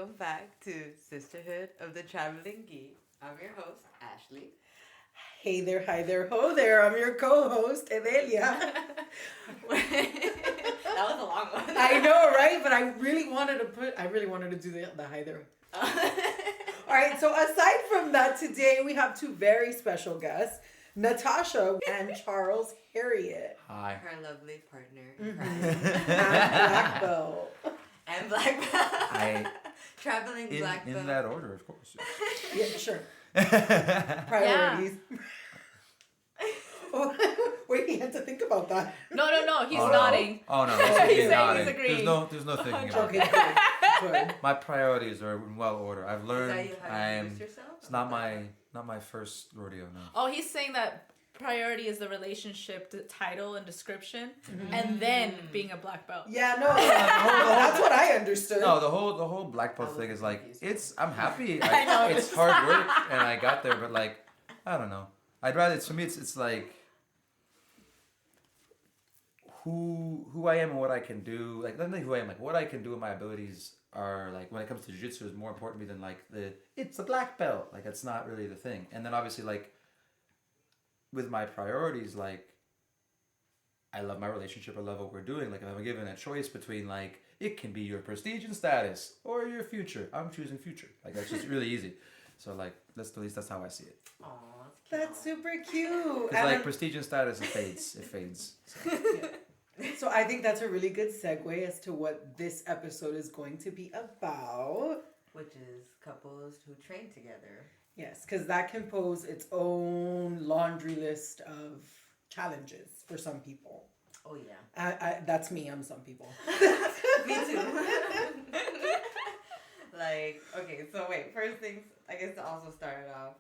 welcome back to Sisterhood of the Traveling Geek. I'm your host, Ashley. Hey there, hi there, ho there. I'm your co-host, Evelia. That was a long one. I know, right? But I really wanted to do the hi there. All right, so aside from that, today we have two very special guests, Natasha and Charles Harriott. Hi. Her lovely partner. And Black Belt. And Black Belt. Traveling Black Belt. In that order, of course. Yeah, sure. Priorities. Wait, he had to think about that. No. He's nodding. Oh no, He's nodding. agreeing. There's no thinking about Okay, it. good. My priorities are in well order. I've learned. Is that how you introduce yourself? It's not my first rodeo. No. Oh, he's saying that priority is the relationship, the title and description, and then being a black belt. Yeah, no, that's what I understood. No, the whole black belt thing is like I'm happy. I know. It's hard work, and I got there, but like I don't know. I'd rather for me it's like who I am and what I can do. Like not only who I am, like what I can do and my abilities are like when it comes to jiu-jitsu is more important to me than like it's a black belt. Like it's not really the thing. And then obviously like with my priorities, like I love my relationship, I love what we're doing. Like if I'm given a choice between like it can be your prestige and status or your future, I'm choosing future. Like that's just really easy. So like at least that's how I see it. Aw, That's super cute. Because like prestige and status, it fades. So. Yeah. So I think that's a really good segue as to what this episode is going to be about. which is couples who train together. Yes, because that can pose its own laundry list of challenges for some people. Oh yeah. That's me. I'm some people. Me too. Like, okay, so wait, first things, I guess to also start it off,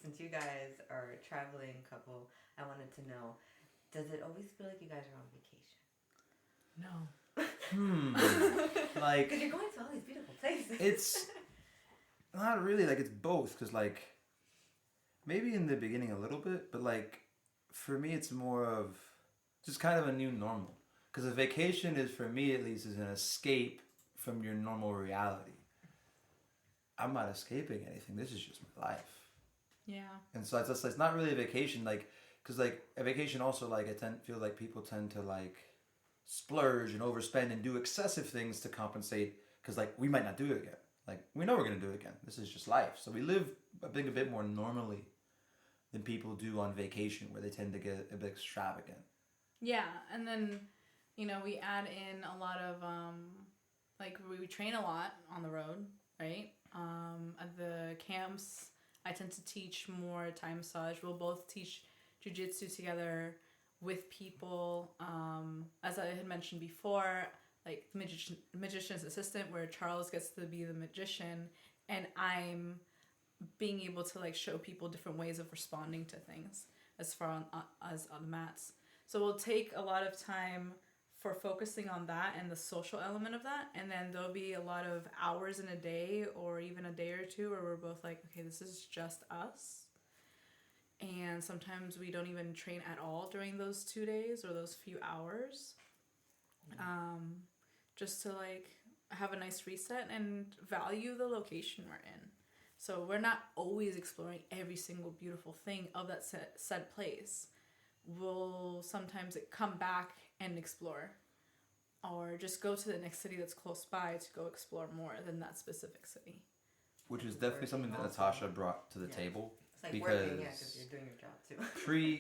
since you guys are a traveling couple, I wanted to know, does it always feel like you guys are on vacation? No. Like, Because you're going to all these beautiful places. it's not really, like, it's both, because, like, maybe in the beginning a little bit, but, like, for me, it's more of just kind of a new normal. Because a vacation is, for me at least, is an escape from your normal reality. I'm not escaping anything. This is just my life. Yeah. And so it's not really a vacation, like, because, like, a vacation also, like, feel like people tend to, like, splurge and overspend and do excessive things to compensate, because, like, we might not do it again. Like, we know we're going to do it again. This is just life. So we live, I think, a bit more normally than people do on vacation, where they tend to get a bit extravagant. Yeah, and then, we add in a lot of, like, we train a lot on the road, right? At the camps, I tend to teach more Thai massage. We'll both teach jiu-jitsu together with people. As I had mentioned before, like magician's assistant, where Charles gets to be the magician, and I'm being able to like show people different ways of responding to things as far as on the mats. So we'll take a lot of time for focusing on that and the social element of that, and then there'll be a lot of hours in a day or even a day or two where we're both like, okay, this is just us. And sometimes we don't even train at all during those 2 days or those few hours. Just to like have a nice reset and value the location we're in. So we're not always exploring every single beautiful thing of that said place. We'll sometimes come back and explore, or just go to the next city that's close by to go explore more than that specific city. Which is definitely something that Natasha brought to the table. It's like because working, yeah, because you're doing your job too.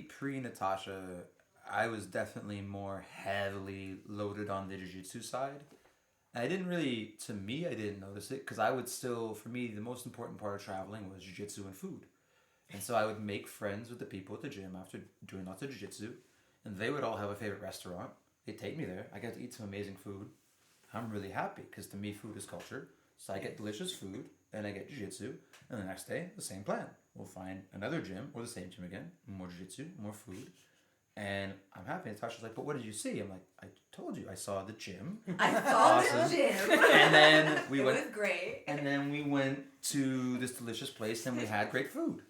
pre Natasha, I was definitely more heavily loaded on the jiu-jitsu side. And I didn't notice it, because I would still, for me, the most important part of traveling was jiu-jitsu and food. And so I would make friends with the people at the gym after doing lots of jiu-jitsu, and they would all have a favorite restaurant. They'd take me there. I got to eat some amazing food. I'm really happy, because to me, food is culture. So I get delicious food, and I get jiu-jitsu, and the next day, the same plan. We'll find another gym, or the same gym again, more jiu-jitsu, more food. And I'm happy. Natasha's like, but what did you see? I'm like, I told you, I saw the gym. I saw Awesome. the gym. And then we it went. was great. And then we went to this delicious place, and we had great food.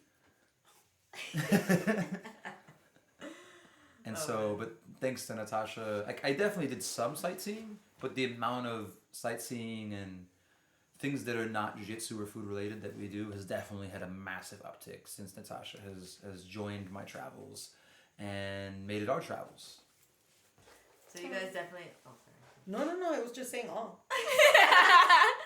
And but thanks to Natasha, I definitely did some sightseeing, but the amount of sightseeing and things that are not jiu-jitsu or food related that we do has definitely had a massive uptick since Natasha has joined my travels and made it our travels. So you guys definitely. Oh, sorry. No. I was just saying all.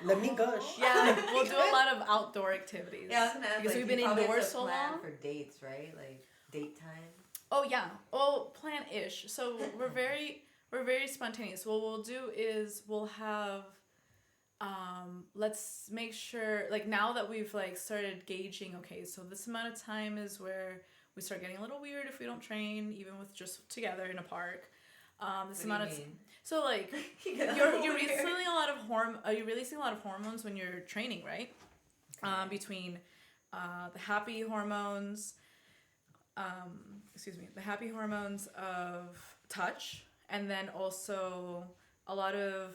Let me gush. Yeah, we'll do a lot of outdoor activities. Yeah, I was gonna ask, because like, we've been you probably indoors have to so plan long. for dates, right? Like date time. Oh yeah. Oh, plan-ish. So we're very spontaneous. What we'll do is we'll have let's make sure, like, now that we've like started gauging, okay, so this amount of time is where we start getting a little weird if we don't train, even with just together in a park. This amount of so like you're releasing a lot of hormones when you're training, right? Okay. Between the happy hormones, the happy hormones of touch, and then also a lot of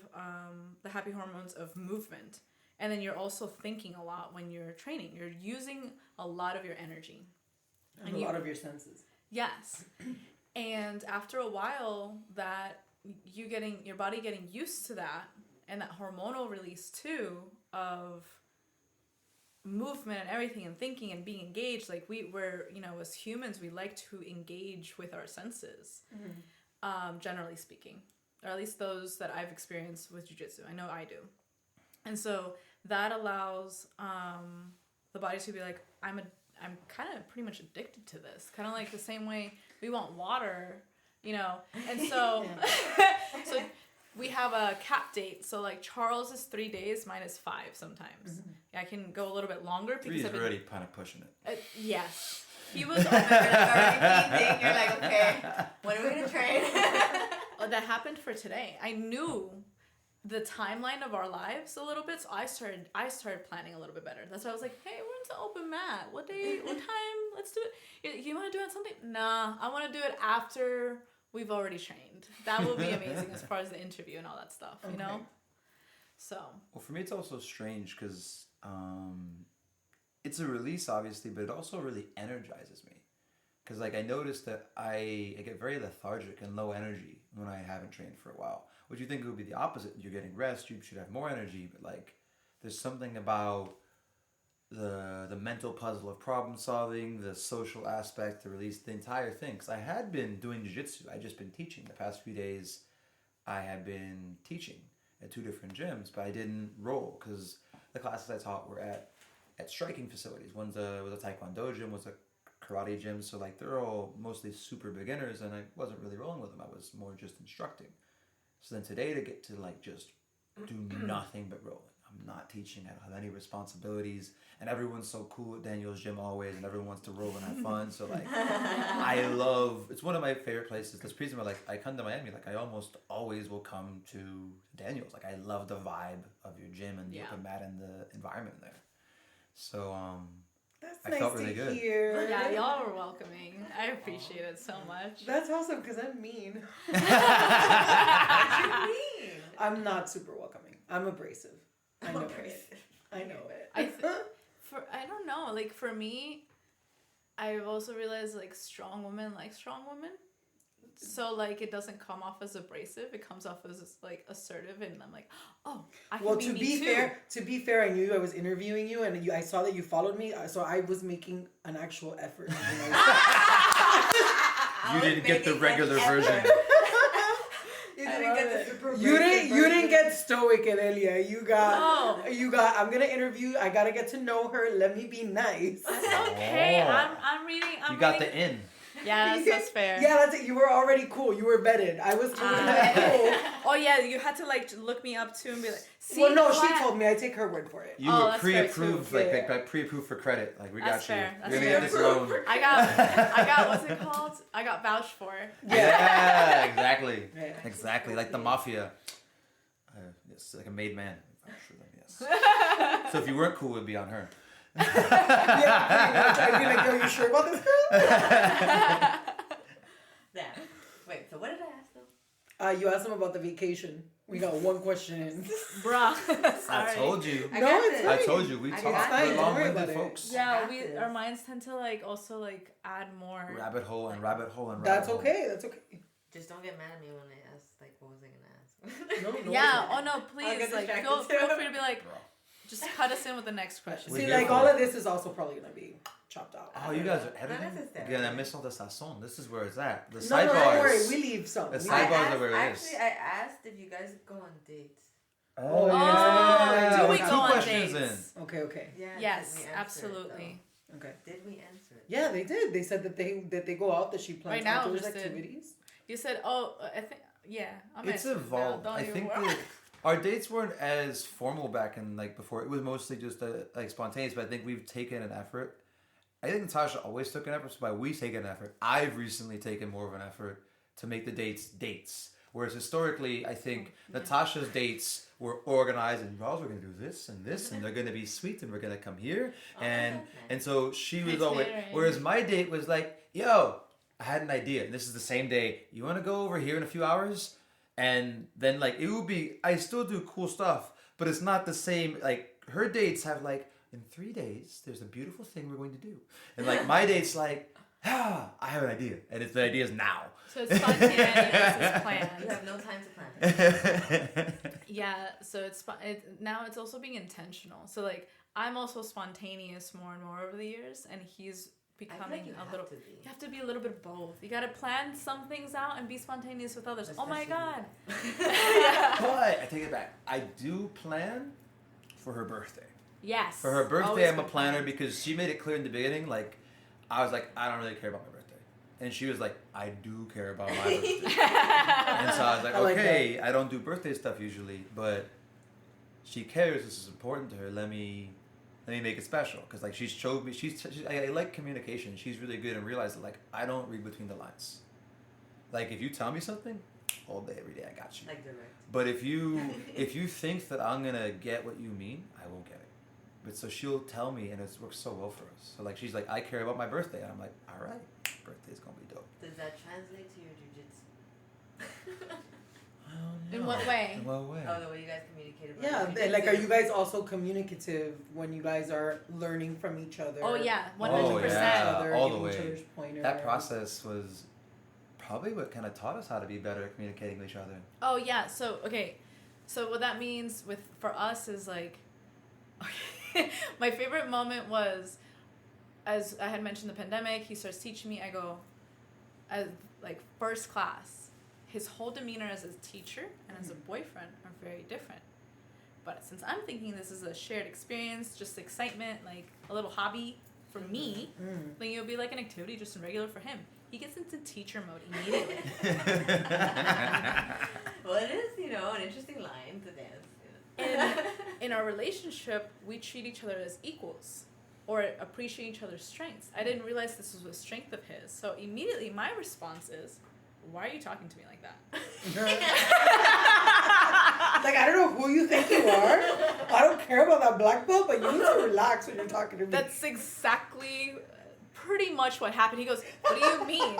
the happy hormones of movement. And then you're also thinking a lot when you're training. You're using a lot of your energy. And a lot of your senses. Yes. And after a while, that your body getting used to that, and that hormonal release too of movement and everything, and thinking and being engaged, like we're as humans, we like to engage with our senses, generally speaking, or at least those that I've experienced with jiu-jitsu. I know I do. And so that allows the body to be like, I'm kind of pretty much addicted to this, kind of like the same way we want water, and so so we have a cap date. So like Charles is 3 days, mine is 5 sometimes. I can go a little bit longer because 3 is already kind of pushing it. Yes, he was You're already thinking, you're like, okay, when are we gonna train? that happened for today. I knew the timeline of our lives a little bit, so I started planning a little bit better. That's why I was like, hey, when's the open mat? What day? What time? Let's do it. You want to do it something? Nah, I want to do it after we've already trained. That will be amazing as far as the interview and all that stuff, you know? So. Well, for me, it's also strange because it's a release, obviously, but it also really energizes me. Because like I noticed that I get very lethargic and low energy when I haven't trained for a while. Would you think it would be the opposite? You're getting rest, you should have more energy, but like there's something about the mental puzzle of problem solving, the social aspect, the release, the entire thing. Because I had been doing jiu-jitsu. I just been teaching. The past few days I had been teaching at 2 different gyms, but I didn't roll because the classes I taught were at striking facilities. One's was a taekwondo gym, was a karate gym, so like they're all mostly super beginners, and I wasn't really rolling with them. I was more just instructing. So then today, to get to like just do nothing but rolling. I'm not teaching. I don't have any responsibilities, and everyone's so cool at Daniel's gym always, and everyone wants to roll and have fun. So like, it's one of my favorite places. That's the reason why like I come to Miami. Like I almost always will come to Daniel's. Like I love the vibe of your gym and the open mat and the environment there. So that's I nice felt really to good. hear. Yeah, y'all were welcoming. I appreciate it so much. That's awesome because I'm mean. What do you mean? I'm not super welcoming. I'm abrasive. I know it. I know it. I don't know. Like for me, I've also realized like strong women like strong women. So like it doesn't come off as abrasive. It comes off as like assertive, and I'm like, oh, I can be me too. To be fair, I knew I was interviewing you, and I saw that you followed me, so I was making an actual effort. You didn't get the regular version. You didn't get stoic, Edelia. You got. I'm gonna interview. I gotta get to know her. Let me be nice. That's okay. I'm reading. You got the in. Yeah, that's fair. Yeah, that's it. You were already cool. You were vetted. I was totally cool. Oh yeah, you had to like look me up too and be like. See, well, no, she told me. I take her word for it. You were pre-approved, like pre-approved for credit. Like we got fair. you. You're gonna get this loan. I got what's it called? I got vouched for. Yeah, exactly. Yeah. Exactly, like the mafia. Yes, like a made man. Vouch for them, yes. So if you weren't cool, it'd be on her. Yeah, pretty much. I'd be like, yo, you sure about this girl? Yeah. Wait, so what did I ask them? You asked them about the vacation. We got one question in. Bruh. I told you. I told you. We talked. fine, We're don't worry long-winded about it. folks. Yeah, our minds tend to like also like add more. Rabbit hole and rabbit hole and rabbit That's hole. okay. That's okay. Just don't get mad at me when I ask, like, what was I gonna ask? No, Yeah. Oh no, please. get Like, distracted feel too. free to be like, Just cut us in with the next question. We're See, here like for all it. of this is also probably gonna be chopped out. Oh, you guys are Not editing? necessarily. Yeah, la maison de sazon. This is where it's at. The No, sidebars. don't worry, we leave some. The We- sidebars are where it is. Actually, I asked if you guys go on dates. Oh, yeah. do we Two go on questions dates? Okay. Yeah. Yes, did we answer it, absolutely. Okay. though? Did we answer it? Yeah, they did. They said that they go out, that she plans Right now, outdoors just did. activities. You said, oh, I think, yeah. I'm It's answering now. evolved. Don't I even think worry. that our dates weren't as formal back in like before. It was mostly just like spontaneous. But I think we've taken an effort. I think Natasha always took an effort. So by we take an effort, I've recently taken more of an effort to make the dates. Whereas historically, I think Natasha's dates were organized and we're going to do this and this and they're going to be sweet and we're going to come here and so she was always. Whereas my date was like, yo, I had an idea. And this is the same day. You want to go over here in a few hours? And then like it would be. I still do cool stuff, but it's not the same. Like her dates have like in 3 days. There's a beautiful thing we're going to do, and like my dates like. I have an idea, and the idea is now. So it's spontaneous versus planned. You have no time to plan. Yeah, so now it's also being intentional. So like I'm also spontaneous more and more over the years, and he's becoming you a little. have to be. You have to be a little bit of both. You got to plan some things out and be spontaneous with others. Oh my Especially god. But I take it back. I do plan for her birthday. Yes. For her birthday, Always I'm a good planner plan. because she made it clear in the beginning. Like, I was like, I don't really care about my birthday, and she was like, I do care about my birthday. And so I was like, I like okay, I don't do birthday stuff usually, but she cares. This is important to her. Let me make it special because like she's showed me. I like communication. She's really good and realized that like I don't read between the lines. Like if you tell me something, all day every day I got you. Like direct. But if you think that I'm gonna get what you mean, I won't get it. But so she'll tell me, and it's worked so well for us. So like she's like, I care about my birthday, and I'm like, all right, birthday's gonna be dope. Does that translate to your jujitsu? In what way? In what way? Oh, the way you guys communicate about Yeah, your and like, are jujitsu. you guys also communicative when you guys are learning from each other? Oh yeah, 100%. Oh, yeah. Other, all giving the each way. other's pointers. That process was probably what kind of taught us how to be better at communicating with each other. Oh yeah, so okay. So what that means for us is like my favorite moment was, as I had mentioned, the pandemic. He starts teaching me. I go, as like first class, his whole demeanor as a teacher and as a boyfriend are very different. But since I'm thinking this is a shared experience, just excitement, like a little hobby for me, then it'll be like an activity just regular for him. He gets into teacher mode immediately. Well, it is, an interesting line to dance. In our relationship, we treat each other as equals or appreciate each other's strengths. I didn't realize this was a strength of his. So immediately my response is, why are you talking to me like that? Like, I don't know who you think you are. I don't care about that black belt, but you need to relax when you're talking to me. That's exactly pretty much what happened. He goes, what do you mean?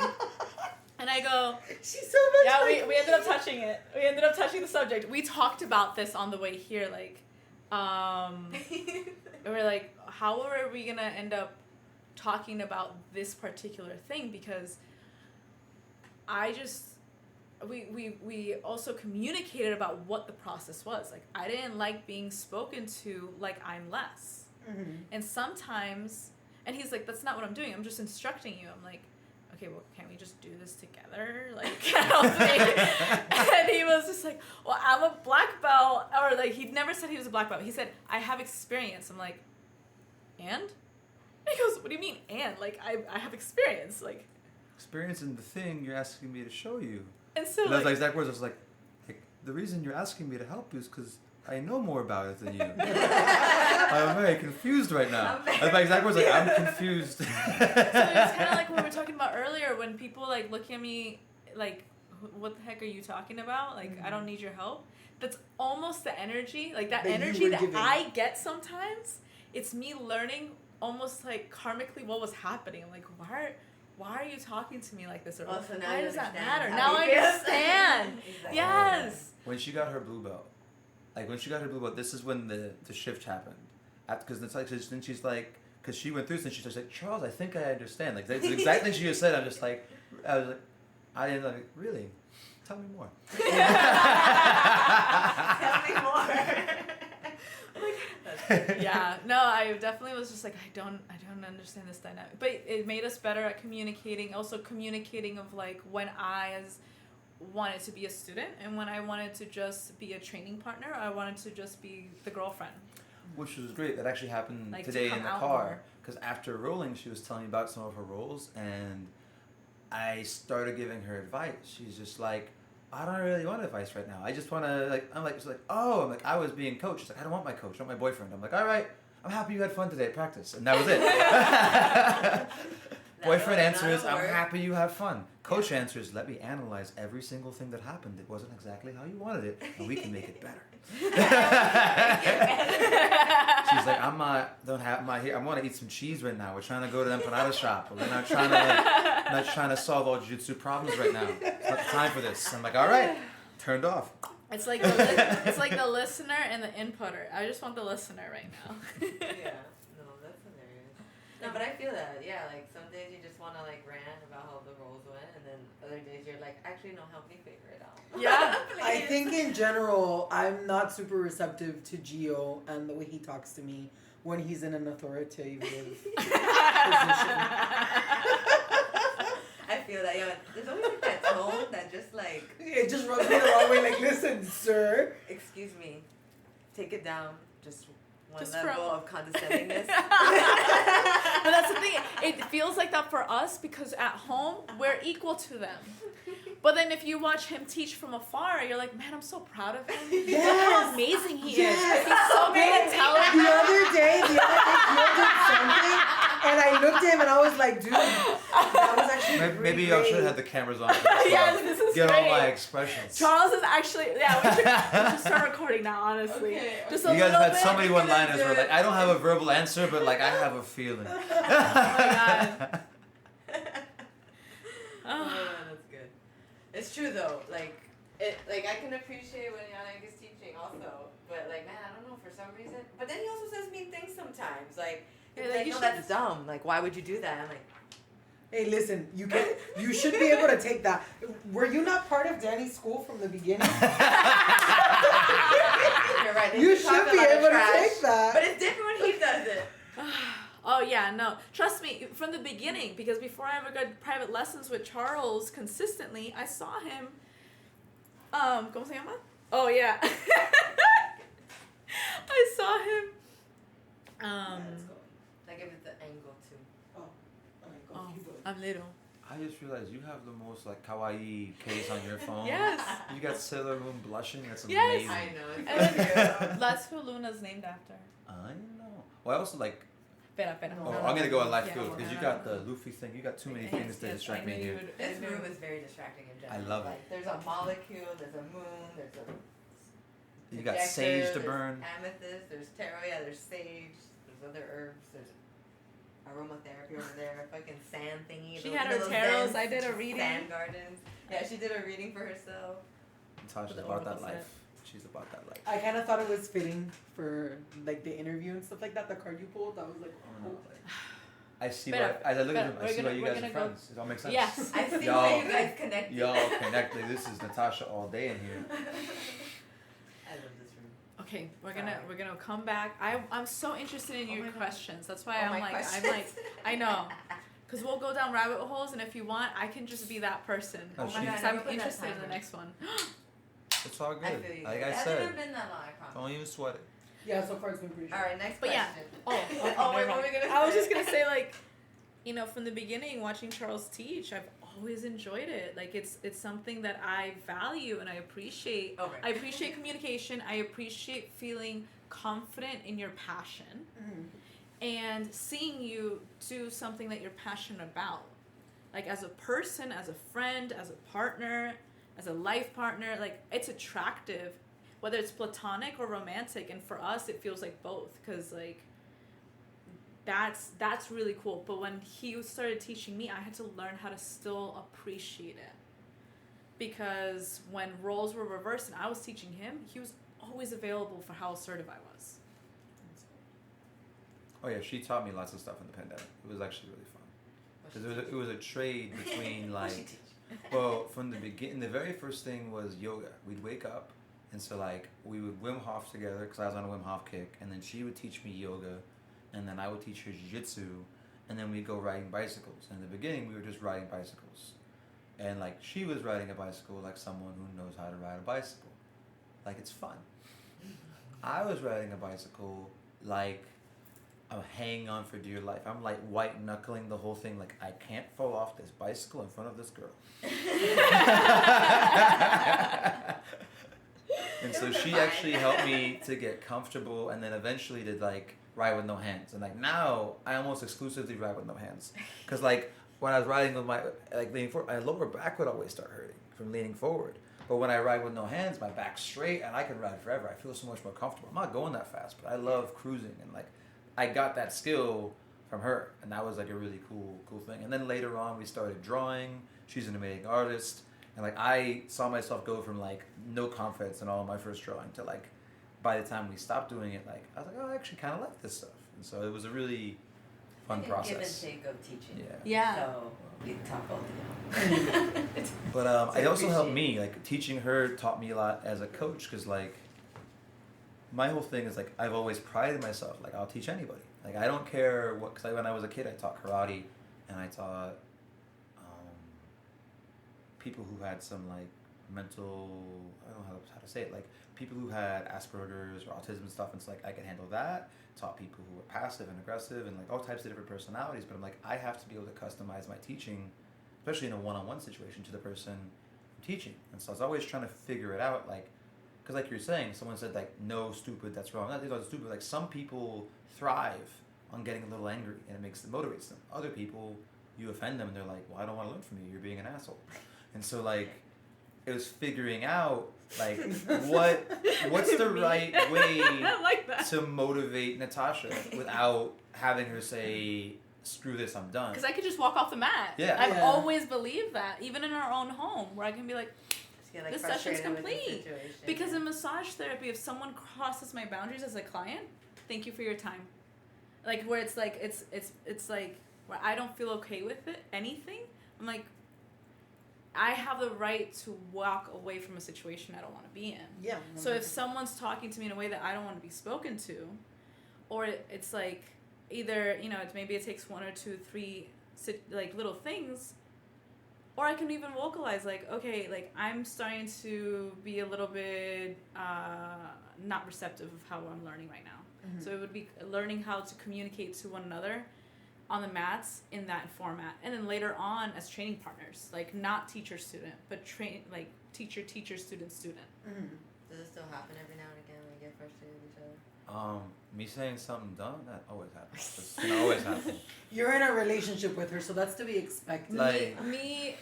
And I go, She's so much yeah, like we ended up touching it. We ended up touching the subject. We talked about this on the way here, like, we were like, how are we gonna end up talking about this particular thing? Because we also communicated about what the process was. Like, I didn't like being spoken to like I'm less. Mm-hmm. And sometimes, and he's like, that's not what I'm doing. I'm just instructing you. I'm like, okay, well, can't we just do this together? Like, help me. And he was just like, well, I'm a black belt. Or like, he never said he was a black belt. He said, I have experience. I'm like, and? He goes, what do you mean, and? Like, I have experience. Like, Experience in the thing you're asking me to show you. and so And I was like, like, exact words. I was like, the reason you're asking me to help you is because I know more about it than you. I'm very confused right now. That's my exact words. Like, I'm confused. so it's kind of like what we were talking about earlier when people like look at me like, what the heck are you talking about? Like, I don't need your help. That's almost the energy, like that That you energy were that giving. I get sometimes. It's me learning almost like karmically what was happening. I'm like, why are you talking to me like this? Or Oh, so now why you does that understand matter? how Now he I feels. understand. Exactly. Yes. When she got her blue belt, this is when the shift happened. Because it's like, then she's like, because she went through this and she's just like, Charles, I think I understand. Like, that's the exact thing she just said. I was like, I didn't like, really? Tell me more. Tell me more. Like, That's Yeah, no, I definitely was just like, I don't understand this dynamic, but it made us better at communicating. Also communicating of like when wanted to be a student and when I wanted to just be a training partner, I wanted to just be the girlfriend. Which was great. That actually happened Like, today to in the come out car. more. Because after rolling, she was telling me about some of her roles, and I started giving her advice. She's just like, I don't really want advice right now. I just want to, like, she's like, oh, I'm like, I was being coached. She's like, I don't want my coach. I want my boyfriend. I'm like, all right, I'm happy you had fun today at practice. And that was it. Boyfriend answers, I'm happy you have fun. Coach answers, let me analyze every single thing that happened. It wasn't exactly how you wanted it, and we can make it better. She's like, I'm not here. I want to eat some cheese right now. We're trying to go to the empanada shop. We're not trying to solve all jiu-jitsu problems right now. It's not the time for this. I'm like, all right, turned off. It's like the listener and the inputter. I just want the listener right now. Yeah. No, that's hilarious. No, but I feel that. Yeah, like some days you just want to like rant about how the roles went, and then other days you're like, actually, no, help me figure it out. Yeah. I think in general, I'm not super receptive to Gio and the way he talks to me when he's in an authoritative position. I feel that. Yeah, there's always like that tone that just like. It just rubs me the wrong way. Like, listen, sir. Excuse me. Take it down. Just one Just level of condescendingness. But that's the thing. It feels like that for us because at home we're equal to them. But then if you watch him teach from afar, you're like, man, I'm so proud of him. Yes. Look how amazing he Yes. is. He's so great at telling. The other day, Gio did something, and I looked at him and I was like, dude, that was actually Maybe I should have had the cameras on. Yes, this is Get great. all my expressions. Charles is actually, we should start recording now, honestly. Okay. Just a You guys little had bit. so many one-liners where like, I don't have a verbal answer, but like I have a feeling. Oh my God. Oh, that's good. It's true though. Like I can appreciate when Yannick is teaching also, but like, man, I don't know for some reason. But then he also says mean things sometimes. Like, Yeah, he's like, like, you no, should that's just- dumb. Like, why would you do that? I'm like, Hey, listen, you should be able to take that. Were you not part of Danny's school from the beginning? you're right. they You do talk should a be lot of able to trash, take that. But it's different when he does it. Oh yeah, no. Trust me, from the beginning, because before I ever got private lessons with Charles consistently, I saw him. ¿Cómo se llama? Oh yeah. I saw him. Like if it's the angle too. Oh, I'm little. I just realized you have the most like kawaii case on your phone. Yes. You got Sailor Moon blushing. That's Yes. amazing. I know. It's And so cute. that's who Luna's named after. I know. Well, I also like. Espera. Oh, I'm gonna go on life Yeah, field because you got the Luffy thing. You got too many things to distract me here. This room is very distracting in general. I love it. Like, there's a molecule, there's a moon, there's a You got projector, sage to there's burn. amethyst, there's tarot, yeah, there's sage, there's other herbs, there's aromatherapy over there, fucking sand thingy. She those had her little tarots. zen I did a reading. Sand gardens. Yeah, she did a reading for herself. Natasha's the about that oracle set. life. She's about that life. I kind of thought it was fitting for like the interview and stuff like that. The card you pulled, I was like, oh. I see Better, why. As I look at better. them, I We're see gonna- why you we're guys are gonna go- friends. It all makes sense. Yes. I see Y'all- why you guys connected. Y'all connected. This is Natasha all day in here. I love this room. Okay, we're Sorry. gonna come back. I'm so interested in Oh your my God. questions. That's why Oh, I'm my like questions. I know. Cause we'll go down rabbit holes, and if you want, I can just be that person. Oh, my Because God, I I'm never put that interested in the timer. next one. It's all I good. feel you. Like it I hasn't even said, been that long, I promise. don't even sweat it. Yeah, so far it's been pretty short. All right, next But question. yeah. Oh, okay, Oh, wait, never what mind. were we gonna I was say? just gonna say, like, you know, from the beginning, watching Charles teach, I've always enjoyed it. Like, it's something that I value and I appreciate. Oh, right. I appreciate communication. I appreciate feeling confident in your passion and seeing you do something that you're passionate about. Like, as a person, as a friend, as a partner, as a life partner, like, it's attractive, whether it's platonic or romantic. And for us, it feels like both, because, like, that's really cool. But when he started teaching me, I had to learn how to still appreciate it. Because when roles were reversed and I was teaching him, he was always available for how assertive I was. Oh yeah, she taught me lots of stuff in the pandemic. It was actually really fun. Because it was a trade between like, well, from the beginning, the very first thing was yoga. We'd wake up And so like we would Wim Hof together because I was on a Wim Hof kick, and then she would teach me yoga, and then I would teach her jiu-jitsu, and then we'd go riding bicycles. In the beginning, we were just riding bicycles, and like she was riding a bicycle like someone who knows how to ride a bicycle, like it's fun. I was riding a bicycle like I'm hanging on for dear life. I'm like white knuckling the whole thing, like I can't fall off this bicycle in front of this girl. And so she actually helped me to get comfortable, and then eventually to like ride with no hands. And like now I almost exclusively ride with no hands, because like when I was riding with my like leaning forward, my lower back would always start hurting from leaning forward. But when I ride with no hands, my back's straight and I can ride forever. I feel so much more comfortable. I'm not going that fast, but I love cruising, and like I got that skill from her, and that was like a really cool thing. And then later on we started drawing. She's an amazing artist. And like I saw myself go from like no confidence in all of my first drawing to like by the time we stopped doing it, like I was like, oh, I actually kind of like this stuff. And so it was a really fun process. Give and take of teaching. Yeah. So we talk both of you. But it also helped me, like teaching her taught me a lot as a coach, because like my whole thing is like I've always prided myself, like I'll teach anybody. Like I don't care what, because when I was a kid I taught karate, and I taught people who had some like mental, I don't know how to say it, like people who had Asperger's or autism and stuff, and it's like I could handle that. Taught people who were passive and aggressive and like all types of different personalities, but I'm like I have to be able to customize my teaching, especially in a one-on-one situation, to the person I'm teaching. And so I was always trying to figure it out, like, because like you're saying, someone said like no, stupid, that's wrong. Not that's stupid. Like some people thrive on getting a little angry and it motivates them. Other people, you offend them and they're like, well, I don't want to learn from you, you're being an asshole. And so like it was figuring out like what's the right way like to motivate Natasha without having her say, screw this, I'm done. Because I could just walk off the mat. Yeah. I've always believed that, even in our own home, where I can be like, this session's complete. Because in massage therapy, if someone crosses my boundaries as a client, thank you for your time. Like where it's like it's like where I don't feel okay with it, anything, I'm like, I have the right to walk away from a situation I don't want to be in. Yeah. So if someone's talking to me in a way that I don't want to be spoken to, or it's like either, you know, maybe it takes 1 or 2, 3 like little things, or I can even vocalize like, okay, like I'm starting to be a little bit not receptive of how I'm learning right now. Mm-hmm. So it would be learning how to communicate to one another on the mats in that format, and then later on as training partners, like not teacher student, but like teacher student. Mm-hmm. Does it still happen every now and again when you get frustrated with each other? Me saying something dumb, that always happens. It's gonna always happen. You're in a relationship with her, so that's to be expected. Like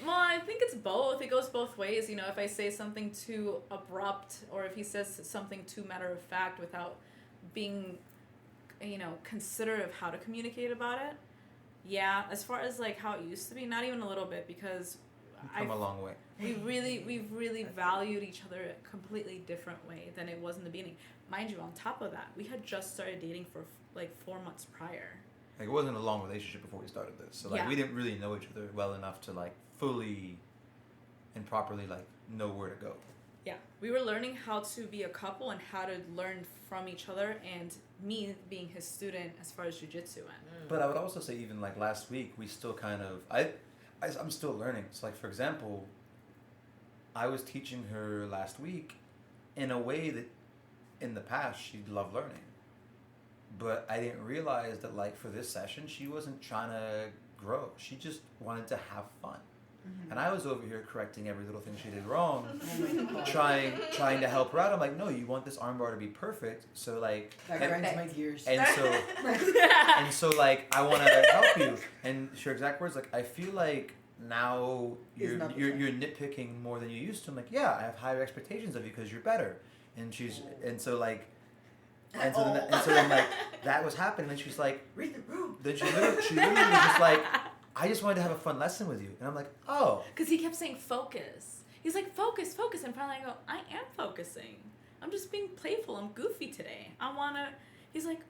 well, I think it's both. It goes both ways. You know, if I say something too abrupt, or if he says something too matter of fact without being, you know, considerate of how to communicate about it. Yeah, as far as like how it used to be, not even a little bit, because we've come a long way. We've really valued each other a completely different way than it was in the beginning. Mind you, on top of that, we had just started dating for like 4 months prior. Like it wasn't a long relationship before we started this, so like we didn't really know each other well enough to like fully and properly like know where to go. Yeah, we were learning how to be a couple and how to learn from each other, and me being his student as far as jiu-jitsu went. But I would also say even like last week, we still kind of, I'm still learning. So like for example, I was teaching her last week in a way that in the past she'd love learning. But I didn't realize that like for this session, she wasn't trying to grow. She just wanted to have fun. Mm-hmm. And I was over here correcting every little thing she did wrong, trying to help her out. I'm like, no, you want this armbar to be perfect, so like that grinds my gears. And so like I want to help you. And her exact words, like, I feel like now you're nitpicking more than you used to. I'm like, yeah, I have higher expectations of you because you're better. And so then like that was happening. And she's like, read the room. Then she literally was just like, I just wanted to have a fun lesson with you. And I'm like, oh. Because he kept saying focus. He's like, focus. And finally I go, I am focusing. I'm just being playful. I'm goofy today. He's like,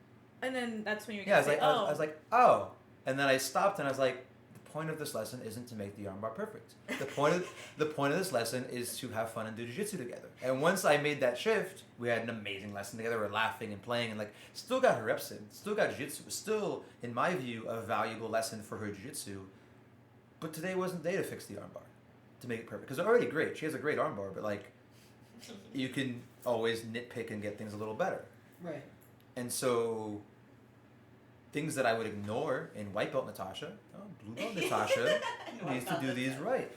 and then that's when you get I was like, oh. And then I stopped and I was like, the point of this lesson isn't to make the armbar perfect. The point of this lesson is to have fun and do jiu-jitsu together. And once I made that shift, we had an amazing lesson together. We're laughing and playing and like still got her reps in, still got jiu-jitsu. It was still, in my view, a valuable lesson for her jiu-jitsu. But today wasn't the day to fix the armbar, to make it perfect. Because they're already great. She has a great armbar, but like you can always nitpick and get things a little better. Right. And so things that I would ignore in white belt Natasha, blue belt Natasha needs to do these right.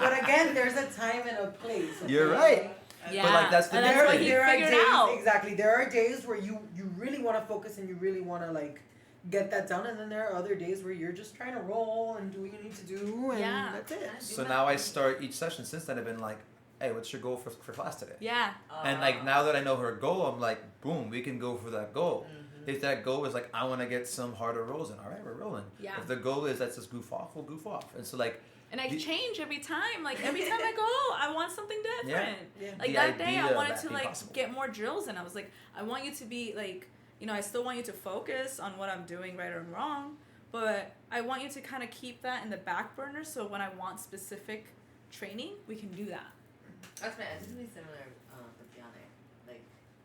And again, there's a time and a place. Okay? You're right. Yeah. But like that's the And that's what difference. he There are figured days, out. exactly. There are days where you really want to focus and you really want to like get that done, and then there are other days where you're just trying to roll and do what you need to do, and Yeah. that's it. So now I start each session since then. I've been like, hey, what's your goal for class today? Yeah. And like now that I know her goal, I'm like, boom, we can go for that goal. If that goal is like, I want to get some harder rolls in, all right, we're rolling. Yeah. If the goal is let's just goof off, we'll goof off. And so like, And I change every time. Like every time I go, I want something different. Yeah. Like The that day, idea I of wanted that to being like possible. get more drills, and I was like, I want you to be like, you know, I still want you to focus on what I'm doing right or wrong, but I want you to kind of keep that in the back burner. So when I want specific training, we can do that. That's right. It's gonna be similar with Yannick. Like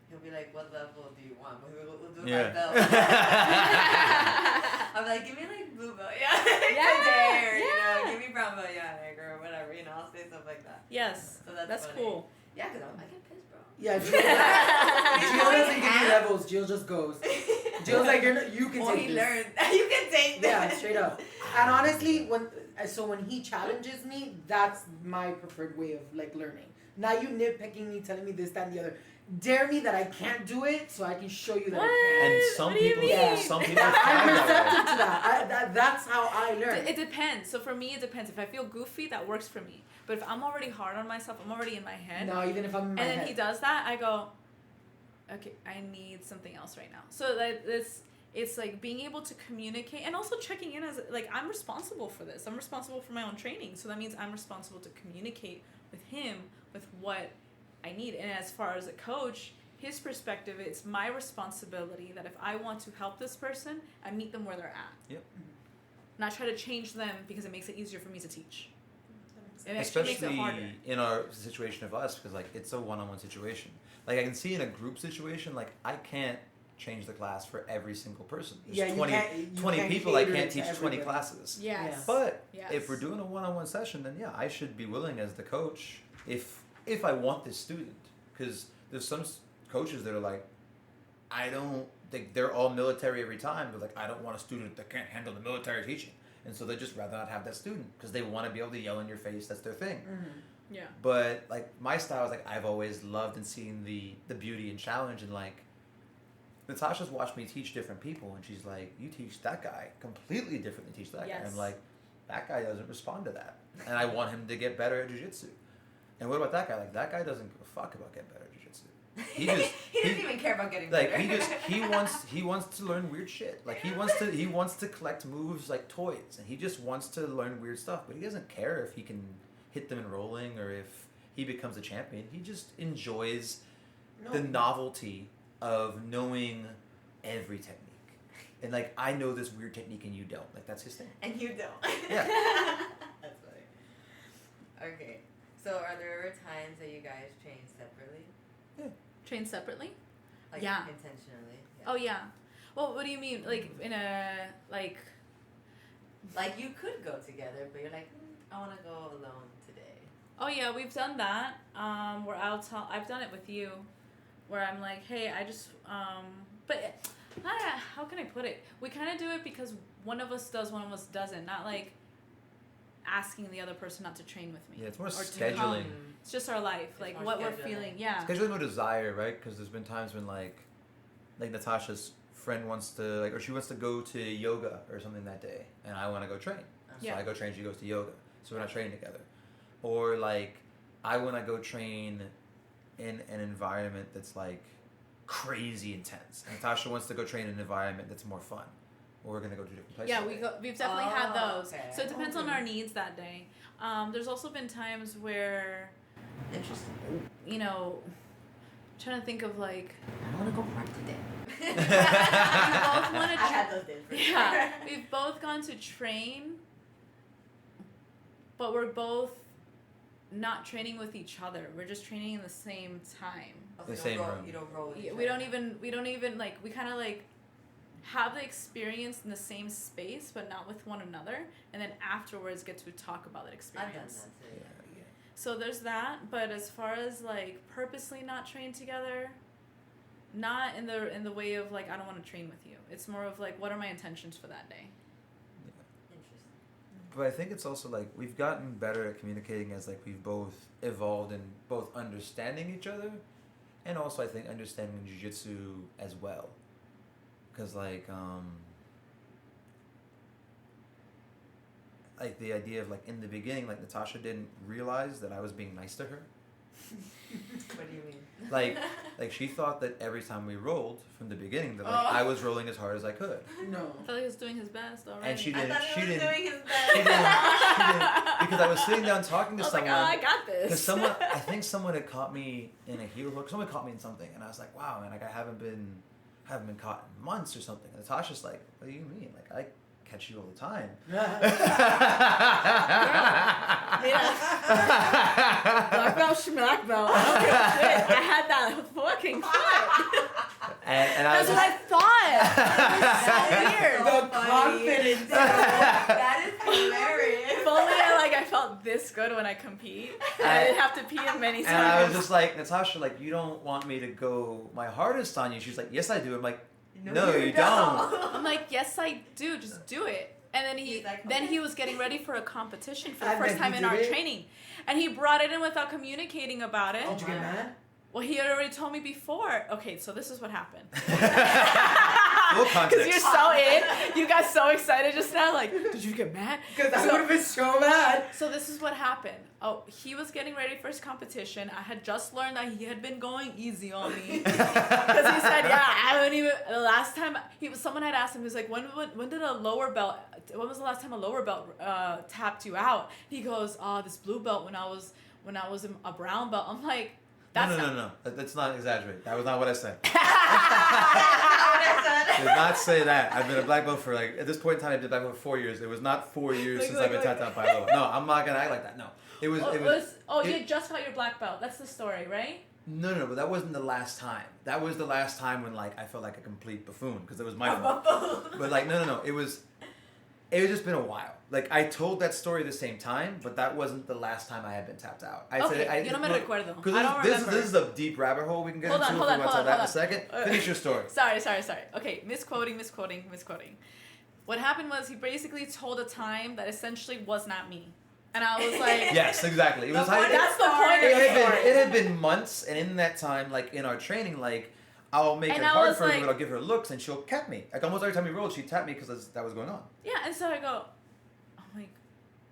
he'll be like, "What level do you want?" But we'll do it by belt. I'm like, "Give me like blue belt, yeah, today, or you know, give me brown belt, Yannick, or whatever." You know, I'll say stuff like that. Yes. So That's funny. cool. Yeah, cause I get pissed, bro. Yeah, Jill doesn't give you levels. Jill just goes. Jill's like, you can Well, take he this. learned. You can take this. Yeah, straight up. And honestly, when he challenges me, that's my preferred way of like learning. Not you nitpicking me, telling me this, that, and the other. Dare me that I can't do it, so I can show you that I can. and some What do you people, mean? some people I'm thrive receptive that to that. That's how I learn. It depends. So for me, it depends. If I feel goofy, that works for me. But if I'm already hard on myself, I'm already in my head. No, even if I'm in my And then head. he does that, I go, okay, I need something else right now. So that it's like being able to communicate and also checking in as like I'm responsible for this. I'm responsible for my own training. So that means I'm responsible to communicate with him with what I need. And as far as a coach, his perspective, it's my responsibility that if I want to help this person, I meet them where they're at. Yep. Not try to change them because it makes it easier for me to teach. It actually makes it especially harder. in our situation of us, because like it's a one-on-one situation. Like I can see in a group situation, like I can't change the class for every single person. There's Yeah, you 20, can't- you 20 can't people, I cater can't to teach 20 everybody. classes. Yes. But Yes. if we're doing a one-on-one session, then yeah, I should be willing as the coach if I want this student, because there's some coaches that are like, I don't think they're all military every time. They're like, I don't want a student that can't handle the military teaching, and so they just rather not have that student because they want to be able to yell in your face. That's their thing. Yeah. But like my style is like I've always loved and seen the beauty and challenge, and like Natasha's watched me teach different people, and she's like, you teach that guy completely different than teach that guy. Yes. I'm like, that guy doesn't respond to that, and I want him to get better at jiu-jitsu. And what about that guy? Like that guy doesn't give a fuck about getting better at jiu-jitsu. He just he doesn't even care about getting like better. he wants to learn weird shit. Like he wants to collect moves like toys, and he just wants to learn weird stuff. But he doesn't care if he can hit them in rolling or if he becomes a champion. He just enjoys the novelty of knowing every technique. And like I know this weird technique and you don't. Like that's his thing. And you don't. Yeah. That's funny. Okay. So are there ever times that you guys train separately? Train separately? Like Yeah. intentionally? Yeah. Oh yeah. Well, what do you mean? Like in a like? Like you could go together, but you're like, I want to go alone today. Oh yeah, we've done that. Where I've done it with you, where I'm like, hey, I just but how can I put it? We kind of do it because one of us does, one of us doesn't. Not like asking the other person not to train with me. Yeah, it's more Or to scheduling. come. It's just our life, It's like more what we're scheduling. feeling. Yeah. Scheduling no desire, right? Because there's been times when like Natasha's friend wants to like, or she wants to go to yoga or something that day, and I want to go train. So Yeah. I go train. She goes to yoga, so we're not training together. Or like I want to go train in an environment that's like crazy intense. And Natasha wants to go train in an environment that's more fun. Or we're gonna go to different places. Yeah, we've definitely had those. okay. So it depends on Okay. our needs that day. There's also been times where, Interesting. you know, trying to think of like, I want to go park today. We both want I to. had those days for Yeah, sure. we've both gone to train, but we're both not training with each other. We're just training in the same time. Also, The same room. You don't roll with each We don't other. even like, we kind of like have the experience in the same space, but not with one another, and then afterwards get to talk about that I've done experience. that too. So there's that, but as far as like purposely not train together, not in the way of like I don't want to train with you. It's more of like what are my intentions for that day? Interesting. But I think it's also like we've gotten better at communicating as like we've both evolved in both understanding each other, and also I think understanding jiu-jitsu as well. Because like the idea of like in the beginning, like Natasha didn't realize that I was being nice to her. What do you mean? Like she thought that every time we rolled from the beginning that like Oh. I was rolling as hard as I could. No. I felt like he was doing his best already. And she I didn't. thought he was didn't. doing his She best. didn't. Because I was sitting down talking to I was like, someone. oh, I got this. Because I think someone had caught me in a heel hook. Someone caught me in something, and I was like, "Wow, man! Like I haven't been caught in months or something." And Natasha's like, "What do you mean? Like I catch you all the time." Black belt, schmack belt. I don't give a shit. I had that fucking foot. And I was That's what I thought. It was so weird. The funny. confidence. That is hilarious. If only I felt this good when I compete. I didn't have to pee in many times. And I was just like, Natasha, like you don't want me to go my hardest on you. She's like, "Yes, I do." I'm like, "No, you don't." I'm like, yes, I do. Just do it. And then He's like, then okay. he was getting ready for a competition for the And first then time he in did our it? training, and he brought it in without communicating about it. Did you get mad? Well, he had already told me before. Okay, so this is what happened. Full Because context. you're so in, you got so excited just now. Like, did you get mad? Because I So- would have been so mad. So this is what happened. Oh, he was getting ready for his competition. I had just learned that he had been going easy on me because he said, "Yeah, I haven't even." The last time someone had asked him, he was like, "When did a lower belt? When was the last time a lower belt tapped you out?" He goes, "Oh, this blue belt when I was a brown belt." I'm like, "That's No. That's not exaggerating. That was not what I said. That's Did not say that. I've been a black belt for like at this point in time. I've been black belt for 4 years. It was not 4 years Like- since like- I've been tapped out by a lower. No, I'm not gonna act like that. No, it was. you just got your black belt. That's the story, right? No, but that wasn't the last time. That was the last time when like I felt like a complete buffoon because it was my fault. But like no, it was just been a while. Like I told that story at the same time, but that wasn't the last time I had been tapped out. Okay, yo no me recuerdo. Because I don't this remember. is a deep rabbit hole we can get Hold into on, if hold we on, want to hold tell on, that in a hold second. on. Finish your story. Sorry. Okay, misquoting. What happened was he basically told a time that essentially was not me. And I was like... Yes, exactly. It was how That's the point of it the had story. been. It had been months, and in that time, like in our training, like I'll make And it I hard was for her, like- but I'll give her looks, and she'll cap me. Like almost every time we rolled, she'd tap me because that was going on. Yeah, and so I go... I'm like...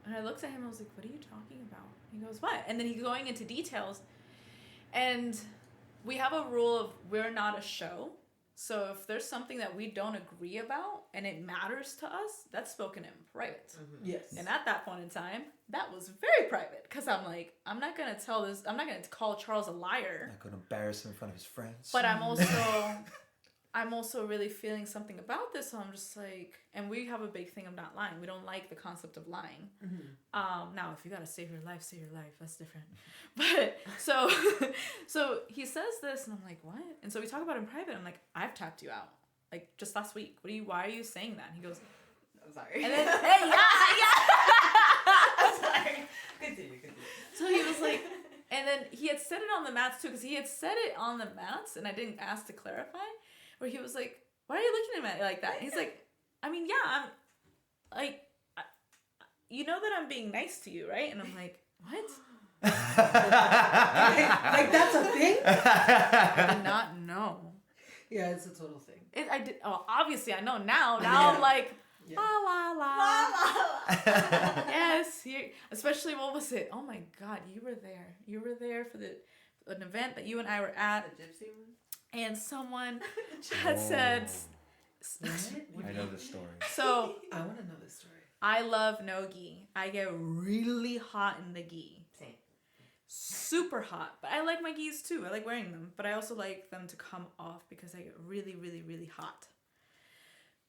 And I looked at him, I was like, what are you talking about? He goes, what? And then he's going into details. And we have a rule of we're not a show. So if there's something that we don't agree about and it matters to us, that's spoken in private. Yes. And at that point in time, that was very private. Because I'm like, I'm not going to call Charles a liar. I could embarrass him in front of his friends. But I'm also really feeling something about this. So I'm just like, and we have a big thing of not lying. We don't like the concept of lying. Mm-hmm. Now, if you got to save your life, that's different. But so he says this and I'm like, what? And so we talk about it in private. I'm like, I've tapped you out. Like just last week. Why are you saying that? And he goes, I'm sorry. and then, hey, yeah. I'm sorry. Continue. So he was like, and then he had said it on the mats too, because he had said it on the mats, and I didn't ask to clarify. Where he was like, "Why are you looking at me like that?" And he's like, "I mean, yeah, I'm like, you know that I'm being nice to you, right?" And I'm like, "What?" Like that's a thing? I did not know. Yeah, it's a total thing. I did. Oh, obviously I know now. Now I'm like, Yeah. la la la. Yes, especially what was it? Oh my God, you were there. You were there for an event that you and I were at. The gypsy one? And someone had said, I know this story. so I want to know this story. I love no gi. I get really hot in the gi. Same. super hot. But I like my gis too. I like wearing them. But I also like them to come off because I get really, really, really hot.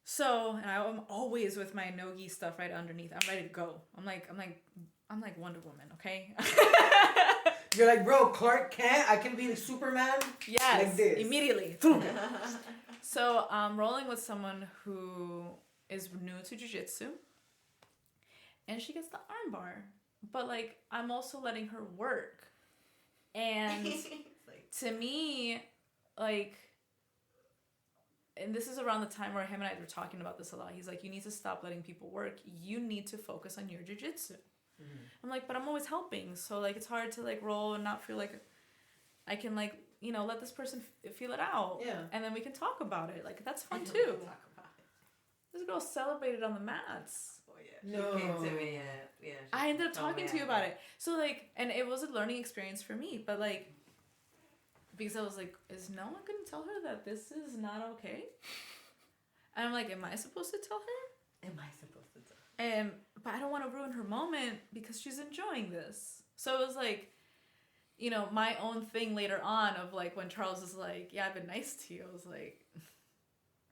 So, and I'm always with my no-gi stuff right underneath. I'm ready to go. I'm like Wonder Woman, okay? You're like, bro, Clark Kent, I can be the Superman. Yes, like this. immediately. So I'm rolling with someone who is new to jiu-jitsu. And she gets the armbar. But, like, I'm also letting her work. And to me, like... And this is around the time where him and I were talking about this a lot. He's like, you need to stop letting people work. You need to focus on your jiu-jitsu. Mm-hmm. I'm like, but I'm always helping. So, like, it's hard to, like, roll and not feel like I can, like, you know, let this person feel it out. Yeah. And then we can talk about it. Like, that's fun, too. Talk about it. This girl celebrated on the mats. Oh, yeah. No. She came to me, yeah. I ended up talking to you about it. So, like, and it was a learning experience for me. But, like, because I was like, is no one going to tell her that this is not okay? And I'm like, am I supposed to tell her? Am I supposed to tell her? But I don't want to ruin her moment because she's enjoying this. So it was like, you know, my own thing later on of like when Charles was like, yeah, I've been nice to you. I was like,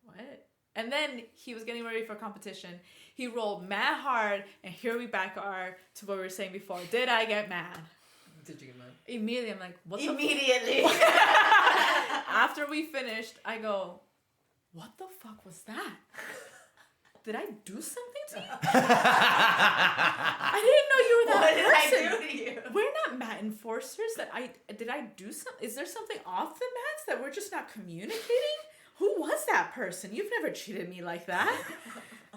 what? And then he was getting ready for competition. He rolled mad hard, and here we back are to what we were saying before. Did I get mad? Did you get mad? Immediately, I'm like, what the Immediately. After we finished, I go, what the fuck was that? Did I do something to you? I didn't know you were that person. What did I do to you? We're not mat enforcers. Did I do something? Is there something off the mats that we're just not communicating? Who was that person? You've never treated me like that.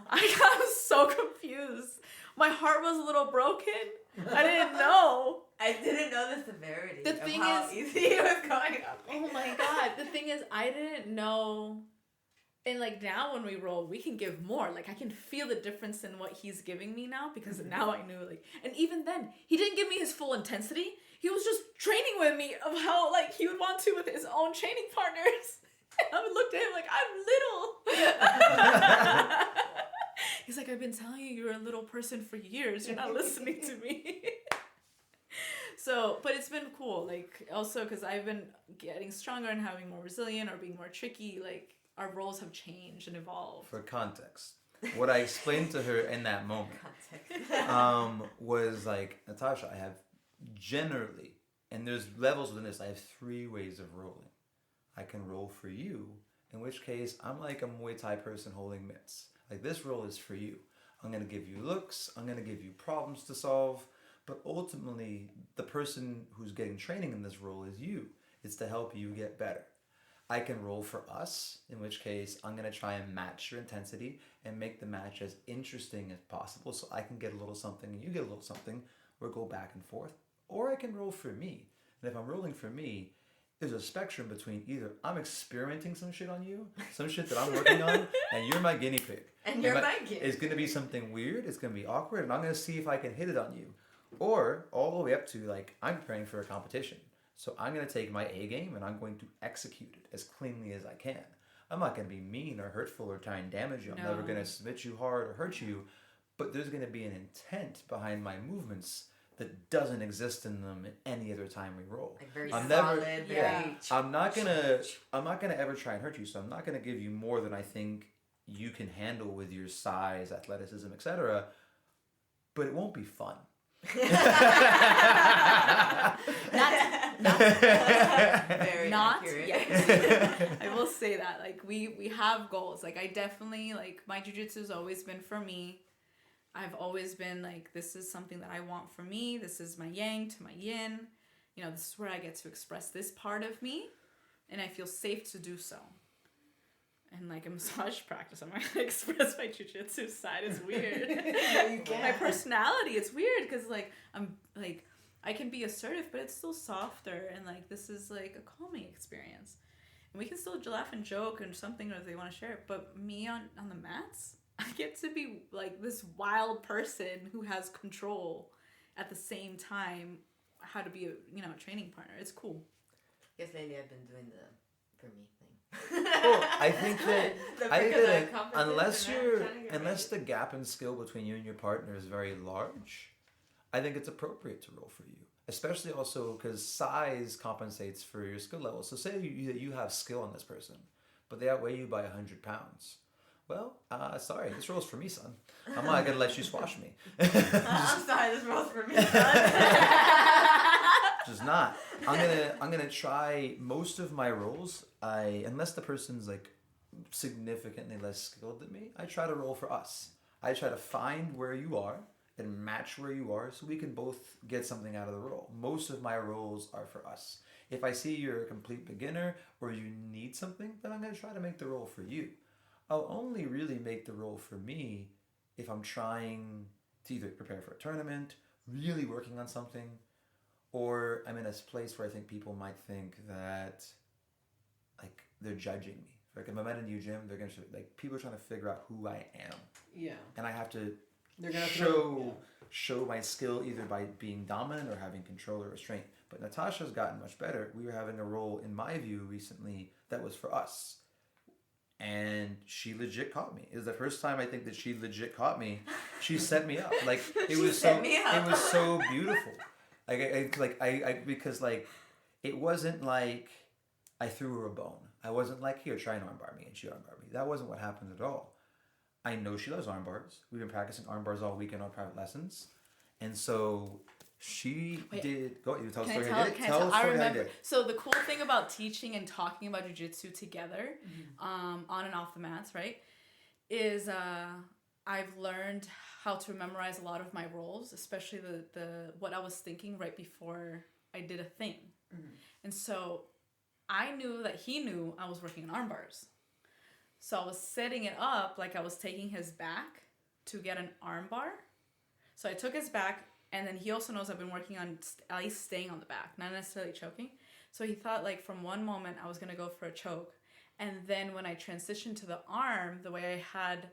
I was so confused. My heart was a little broken. I didn't know. I didn't know the severity. The thing of how is, easy it was going up. Oh my god! The thing is, I didn't know. And like now, when we roll, we can give more. Like I can feel the difference in what he's giving me now because now I knew. Like, and even then, he didn't give me his full intensity. He was just training with me of how like he would want to with his own training partners. And I would look to him like I'm little. He's like, I've been telling you you're a little person for years. You're not listening to me. So, but it's been cool. Like, also, because I've been getting stronger and having more resilient or being more tricky. Like, our roles have changed and evolved. For context, what I explained to her in that moment was like, Natasha, I have generally, and there's levels within this, I have 3 ways of rolling. I can roll for you, in which case I'm like a Muay Thai person holding mitts. Like, this role is for you. I'm going to give you looks. I'm going to give you problems to solve. But ultimately, the person who's getting training in this role is you. It's to help you get better. I can roll for us, in which case I'm going to try and match your intensity and make the match as interesting as possible so I can get a little something and you get a little something, or go back and forth. Or I can roll for me. And if I'm rolling for me, there's a spectrum between either I'm experimenting some shit on you, some shit that I'm working on, and you're my guinea pig. And you're my guinea pig. It's going to be something weird, it's going to be awkward, and I'm going to see if I can hit it on you. Or all the way up to, like, I'm preparing for a competition. So I'm going to take my A game and I'm going to execute it as cleanly as I can. I'm not going to be mean or hurtful or try and damage you. I'm never going to submit you hard or hurt you. But there's going to be an intent behind my movements that doesn't exist in them at any other time we roll. Like very solid, very... I'm not gonna ever try and hurt you, so I'm not gonna give you more than I think you can handle with your size, athleticism, etc. But it won't be fun. not yet. I will say that, like, we have goals. Like, I definitely, like, my jiu-jitsu has always been for me. I've always been like, this is something that I want for me. This is my yang to my yin. You know, this is where I get to express this part of me, and I feel safe to do so. And like a massage practice, I'm not gonna express my jiu-jitsu side. It's weird. No, you can't. My personality, it's weird because like I'm like I can be assertive, but it's still softer, and like this is like a calming experience, and we can still laugh and joke and something if they want to share it. But me on the mats, I get to be like this wild person who has control at the same time. How to be a training partner. It's cool. Yes, lately I've been doing the for me thing. Well, I think that unless the gap in skill between you and your partner is very large, I think it's appropriate to roll for you. especially also because size compensates for your skill level. So say you have skill on this person, but they outweigh you by 100 pounds. Well, sorry, this role's for me, son. I'm not gonna let you squash me. I'm sorry, this role's for me, son. Just not. I'm gonna try most of my roles. Unless the person's like significantly less skilled than me, I try to roll for us. I try to find where you are and match where you are so we can both get something out of the role. Most of my roles are for us. If I see you're a complete beginner or you need something, then I'm gonna try to make the role for you. I'll only really make the role for me if I'm trying to either prepare for a tournament, really working on something, or I'm in a place where I think people might think that like they're judging me. Like if I'm at a new gym, they're gonna like people are trying to figure out who I am. Yeah. And I have to They're gonna show my skill either by being dominant or having control or restraint. But Natasha's gotten much better. We were having a role, in my view, recently that was for us. And she legit caught me. It was the first time I think that she legit caught me. She set me up. Like it was so beautiful. Because it wasn't like I threw her a bone. I wasn't like, here, try and armbar me, and she armbar me. That wasn't what happened at all. I know she loves arm bars. We've been practicing arm bars all weekend on private lessons. And so she did. Go ahead, tell the story. I remember. So the cool thing about teaching and talking about jiu-jitsu together, on and off the mats, right, is I've learned how to memorize a lot of my roles, especially the what I was thinking right before I did a thing. And so I knew that he knew I was working on arm bars. So I was setting it up like I was taking his back to get an arm bar. So I took his back, and then he also knows I've been working on at least staying on the back, not necessarily choking. So he thought like from one moment I was going to go for a choke. And then when I transitioned to the arm, the way I had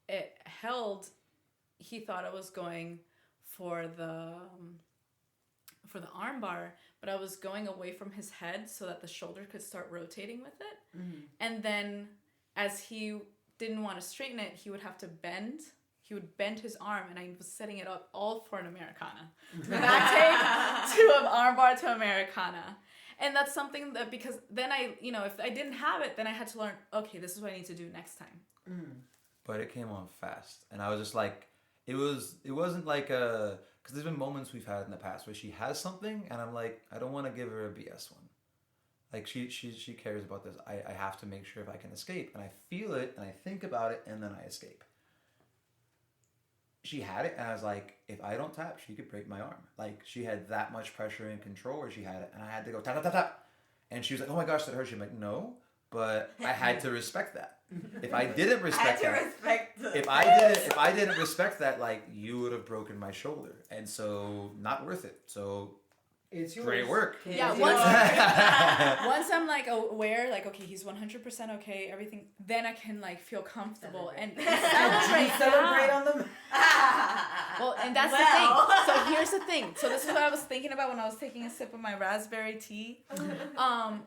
it held, he thought I was going for the arm bar, but I was going away from his head so that the shoulder could start rotating with it. And then as he didn't want to straighten it, he would have to bend. He would bend his arm, and I was setting it up all for an Americana. Back take to an arm bar to Americana. And that's something that, because then if I didn't have it, then I had to learn, okay, this is what I need to do next time. But it came on fast. And I was just like, it wasn't like because there's been moments we've had in the past where she has something, and I'm like, I don't want to give her a BS one. Like she cares about this. I have to make sure if I can escape, and I feel it, and I think about it, and then I escape. She had it, and I was like, if I don't tap, she could break my arm. Like she had that much pressure and control where she had it, and I had to go tap tap tap tap, and she was like, oh my gosh, that hurt you. I'm like, no, but I had to respect that. If I didn't respect if I didn't respect that, like you would have broken my shoulder, and so not worth it. So it's yours. Great work. Yeah, once I'm like aware, like okay, he's 100% okay, everything, then I can like feel comfortable and celebrate on them. Well, and that's the thing. So here's the thing. So this is what I was thinking about when I was taking a sip of my raspberry tea.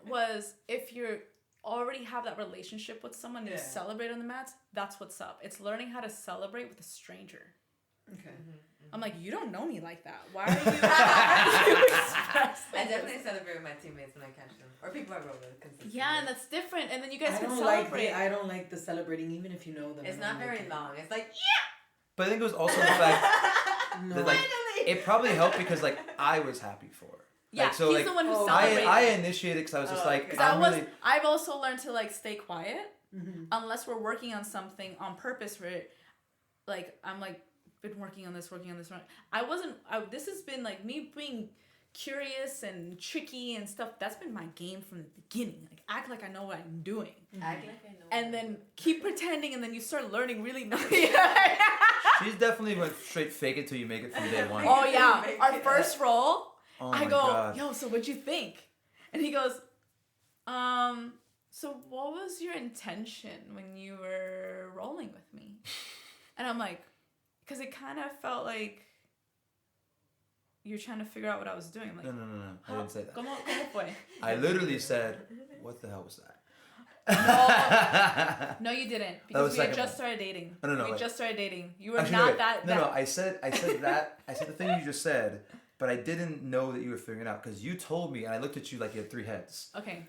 Was if you're already have that relationship with someone, you celebrate on the mats, that's what's up. It's learning how to celebrate with a stranger. Okay. I'm like, you don't know me like that. Why are you expressing? I definitely celebrate with my teammates when I catch them. Or people I roll with consistently. Yeah, and that's different. And then you guys can celebrate. I don't like the celebrating, even if you know them. It's not very long. It's like, But I think it was also the fact that like, it probably helped because like I was happy for her. Yeah, like, so, he's like, the one who celebrated. I initiated because I was just like, I've also learned to like stay quiet unless we're working on something on purpose for it. Like I'm like been working on this. This has been like me being curious and tricky and stuff. That's been my game from the beginning. Like act like I know what I'm doing. Act like I know. And then keep pretending, and then you start learning really nice. She's definitely went straight fake it till you make it from day one. Oh yeah, our first roll. Oh I go, God. yo, so what'd you think? And he goes, so what was your intention when you were rolling with me? And I'm like, because it kind of felt like you're trying to figure out what I was doing. I'm like, No. I didn't say that. ¿Cómo fue? I literally said, what the hell was that? No, you didn't. Because we had just started dating. No. We just started dating. You were actually, not no, that. No, I said that. I said the thing you just said. but I didn't know that you were figuring it out because you told me, and I looked at you like you had 3 heads. Okay,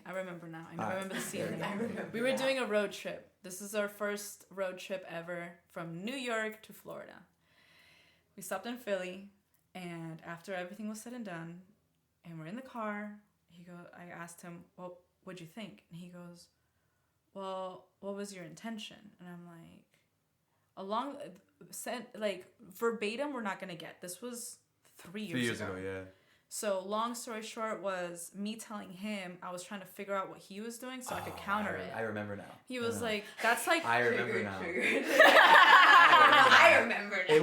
I remember now. I remember the scene. I remember We were doing a road trip. This is our first road trip ever from New York to Florida. We stopped in Philly, and after everything was said and done, and we're in the car, I asked him, well, what'd you think? And he goes, well, what was your intention? And I'm like, verbatim, we're not going to get. This was 3 years ago. 3 years ago, yeah. So long story short was me telling him I was trying to figure out what he was doing so I could counter it. I remember now. He was like, that's like... I remember now. I remember now.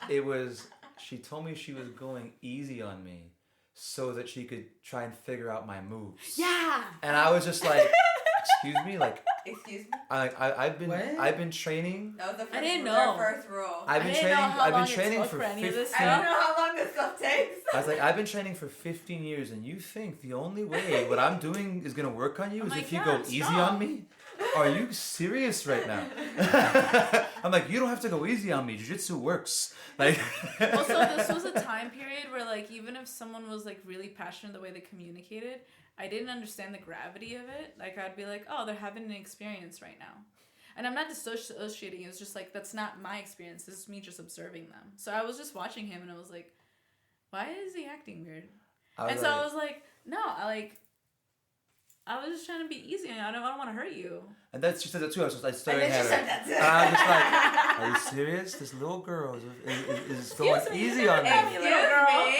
It was, she told me she was going easy on me so that she could try and figure out my moves. Yeah! And I was just like, excuse me? Like, excuse me? I've been training. That was the first, I didn't know. our first rule. I've been training for 15 I don't know how long this stuff takes. I was like, I've been training for 15 years, and you think the only way what I'm doing is gonna work on you is if you go easy on me? Are you serious right now? I'm like, you don't have to go easy on me. Jiu-Jitsu works. Like. Also, this was a time period where, like, even if someone was like really passionate the way they communicated, I didn't understand the gravity of it. Like, I'd be like, oh, they're having an experience right now. And I'm not dissociating. It's just like, that's not my experience. This is me just observing them. So I was just watching him and I was like, why is he acting weird? I was like, no, I was just trying to be easy. I don't want to hurt you. And then she said that too. I was staring And then at she her. said that too. And I was just like, are you serious? This little girl is going easy on me. Excuse me.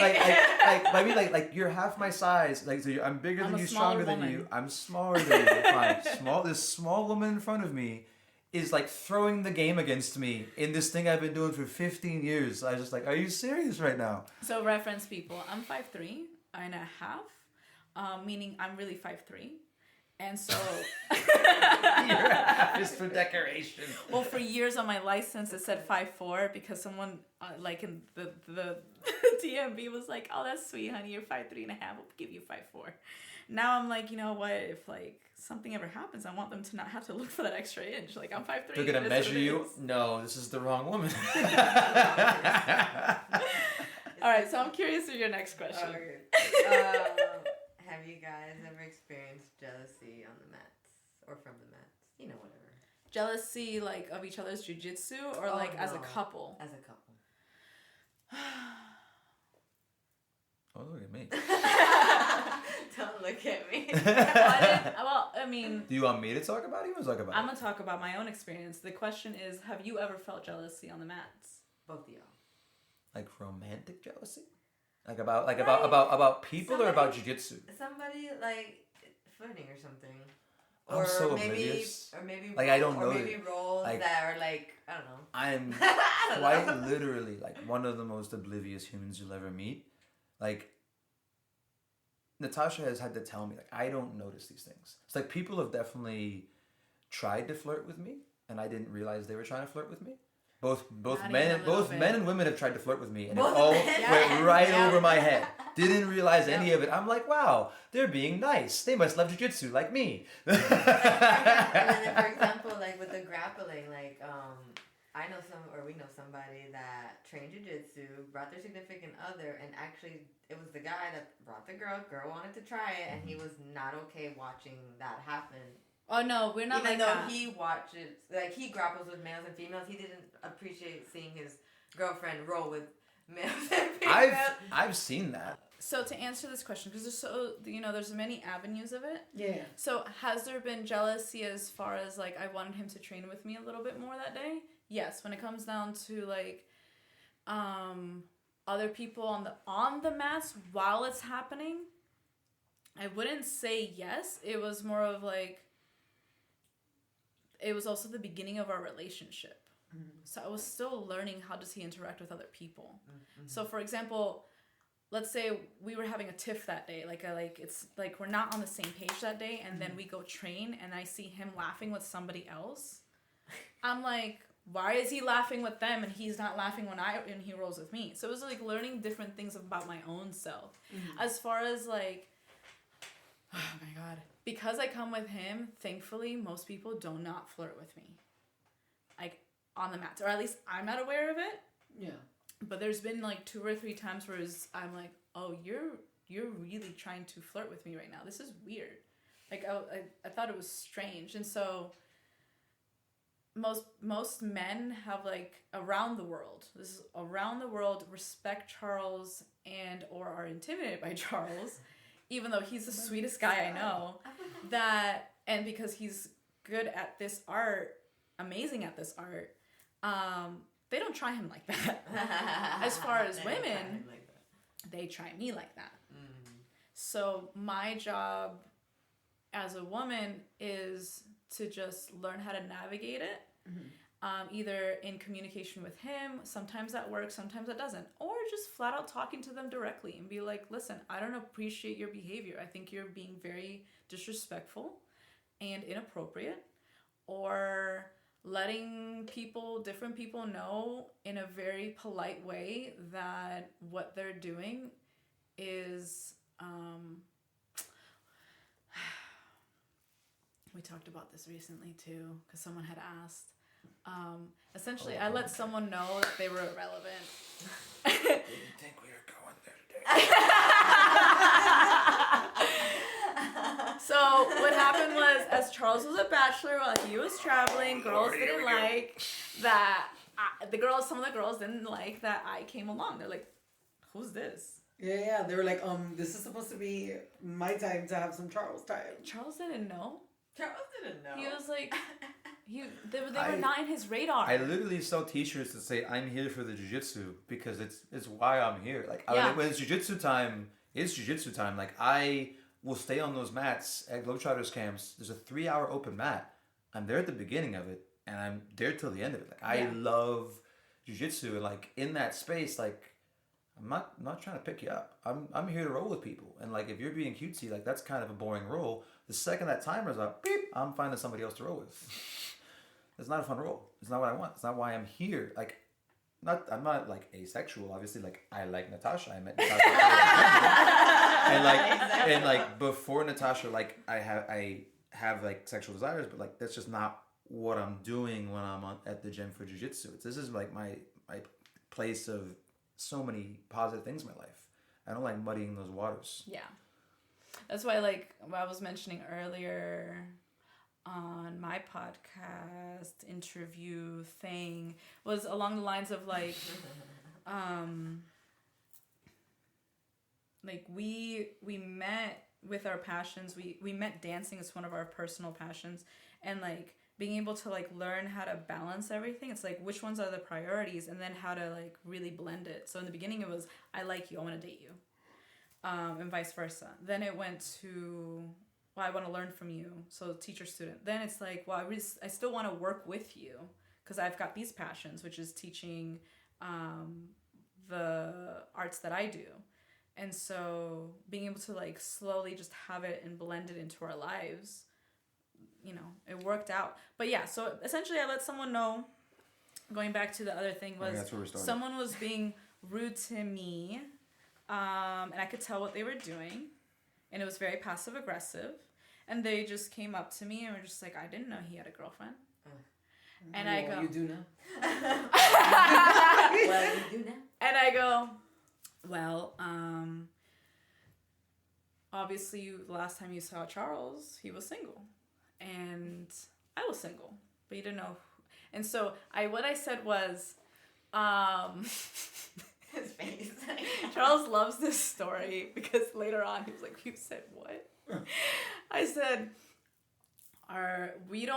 I mean, like you're half my size. Like, so I'm bigger than you, stronger than you. I'm smaller than you. Fine. This small woman in front of me is like throwing the game against me in this thing I've been doing for 15 years. I was just like, are you serious right now? So reference people, I'm 5'3" and a half, meaning I'm really 5'3". And so... Your half is for decoration. Well, for years on my license, it said 5'4" because someone, like in the DMV was like, oh, that's sweet, honey, you're 5'3" and a half, we'll give you 5'4". Now I'm like, you know what, if like something ever happens, I want them to not have to look for that extra inch. Like, I'm 5'3". They're going to measure you? No, this is the wrong woman. All right, so I'm curious for your next question. Okay. Have you guys ever experienced jealousy on the mats or from the mats? You know, whatever. Jealousy, like, of each other's jiu-jitsu or as a couple? As a couple. Oh, look at me. Don't look at me. I mean... Do you want me to talk about it? You want to talk about it? I'm going to talk about my own experience. The question is, have you ever felt jealousy on the mats? Both of y'all. Like romantic jealousy? Like about people or about jiu-jitsu? Somebody like flirting or something. I'm so oblivious. Or maybe like I don't know. Or maybe roles like, that are like, I don't know. I'm quite literally like one of the most oblivious humans you'll ever meet. Like Natasha has had to tell me, like, I don't notice these things. It's like people have definitely tried to flirt with me and I didn't realize they were trying to flirt with me. Both men and women have tried to flirt with me, and it all went right over my head. Didn't realize any of it. I'm like, wow, they're being nice. They must love jiu-jitsu like me. And then, for example, like with the grappling, like we know somebody that trained jiu-jitsu, brought their significant other, and actually it was the guy that brought the girl. Girl wanted to try it, and he was not okay watching that happen. Oh no, we're not. Even like though that. he watches, like he grapples with males and females, he didn't appreciate seeing his girlfriend roll with males and females. I've seen that. So to answer this question, because there's many avenues of it. Yeah. So has there been jealousy as far as like I wanted him to train with me a little bit more that day? Yes. When it comes down to like, other people on the mats while it's happening, I wouldn't say yes. It was more of like. It was also the beginning of our relationship. Mm-hmm. So I was still learning how does he interact with other people. Mm-hmm. So for example, let's say we were having a tiff that day. It's like we're not on the same page that day and then we go train and I see him laughing with somebody else. I'm like, why is he laughing with them and he's not laughing when he rolls with me? So it was like learning different things about my own self. Mm-hmm. As far as like, oh my God. Because I come with him, thankfully, most people do not flirt with me. Like, on the mats. Or at least I'm not aware of it. Yeah. But there's been like 2 or 3 times where I'm like, oh, you're really trying to flirt with me right now. This is weird. Like I thought it was strange. And so most men have like around the world respect Charles and or are intimidated by Charles, even though he's the sweetest guy I know. And because he's good at this art, amazing at this art, they don't try him like that. As far as women, they try me like that. So my job as a woman is to just learn how to navigate it, either in communication with him, sometimes that works, sometimes that doesn't, or just flat out talking to them directly and be like, listen, I don't appreciate your behavior. I think you're being very disrespectful and inappropriate, or letting different people know in a very polite way that what they're doing is, we talked about this recently too, because someone had asked. Essentially, I let someone know that they were irrelevant. Didn't think we were going there today. So what happened was, as Charles was a bachelor while he was traveling, girls didn't like that. Some of the girls didn't like that I came along. They're like, "Who's this?" Yeah. They were like, this is supposed to be my time to have some Charles time. Charles didn't know. Charles didn't know. He was like, they were not in his radar. I literally sell T-shirts that say "I'm here for the jiu-jitsu" because it's why I'm here. Like when it's jiu-jitsu time, it's jiu-jitsu time. Like I will stay on those mats at Globetrotters camps. There's a 3-hour open mat. I'm there at the beginning of it, and I'm there till the end of it. Like I love jiu-jitsu, and like in that space, like I'm not trying to pick you up. I'm here to roll with people, and like if you're being cutesy, like that's kind of a boring role. The second that timer's up, beep, I'm finding somebody else to roll with. It's not a fun role. It's not what I want. It's not why I'm here. Like, I'm not like asexual. Obviously, like I like Natasha. I met Natasha, and like before Natasha, like I have like sexual desires, but like that's just not what I'm doing when I'm at the gym for jiu-jitsu. This is like my place of so many positive things in my life. I don't like muddying those waters. Yeah, that's why like what I was mentioning earlier on my podcast interview thing was along the lines of like like we met with our passions. We met dancing as one of our personal passions, and like being able to like learn how to balance everything. It's like which ones are the priorities, and then how to like really blend it. So in the beginning it was, I like you, I want to date you, and vice versa. Then it went to, well, I want to learn from you, so teacher student. Then it's like, well, I still want to work with you because I've got these passions, which is teaching the arts that I do. And so being able to like slowly just have it and blend it into our lives, you know, it worked out. But yeah, so essentially I let someone know, going back to the other thing, was someone was being rude to me, and I could tell what they were doing, and it was very passive aggressive. And they just came up to me and were just like, I didn't know he had a girlfriend. And well, I go, you do now. Well, you do now. And I go, well, obviously the last time you saw Charles, he was single. And I was single, but you didn't know. And so what I said was, his face. Charles loves this story because later on he was like, you said what? I said, we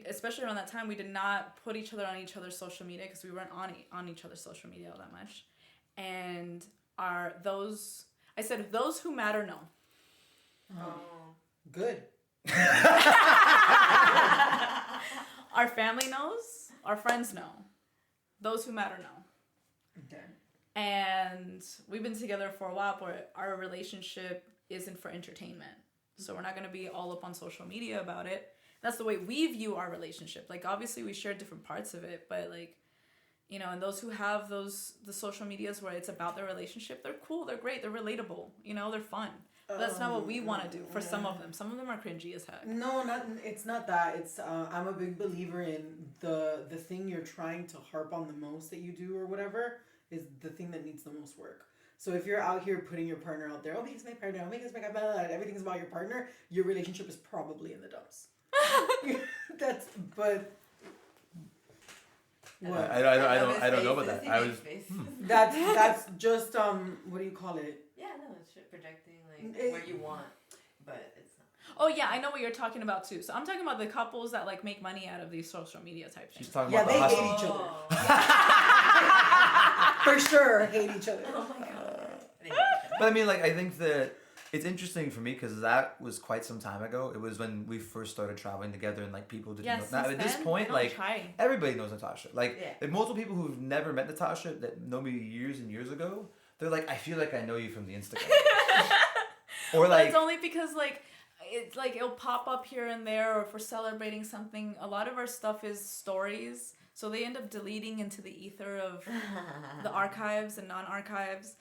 especially around that time, we did not put each other on each other's social media because we weren't on each other's social media all that much. And I said, those who matter know. Oh. Good. Our family knows, our friends know. Those who matter know. Okay. And we've been together for a while, but our relationship isn't for entertainment. So we're not going to be all up on social media about it. That's the way we view our relationship. Like, obviously we share different parts of it, but like, you know, and those who have the social medias where it's about their relationship, they're cool, they're great, they're relatable, you know, they're fun. But that's not what we want to do for some of them. Some of them are cringy as heck. No, it's not that. It's I'm a big believer in the thing you're trying to harp on the most that you do or whatever. is the thing that needs the most work. So if you're out here putting your partner out there, oh, he's my partner, oh, he's my guy, blah, blah, blah, everything's about your partner, your relationship is probably in the dumps. But what? I don't know about that. I was That's just what do you call it? Yeah, no, it's projecting like It- where you want, but it's not. Oh yeah, I know what you're talking about too. So I'm talking about the couples that like make money out of these social media type things. she's talking Yeah, about they the hate hustle. each other. Oh. For sure, hate each other. Oh my god. But I mean, like, I think that it's interesting for me because that was quite some time ago. It was when we first started traveling together, and like people didn't know. Now, at this point, like everybody knows Natasha. Like, Yeah. multiple people who've never met Natasha that know me years and years ago, they're like, I feel like I know you from the Instagram. Or But like, it's only because like it's like it'll pop up here and there, or if we're celebrating something. A lot of our stuff is stories, so they end up deleting into the ether of the archives and non-archives.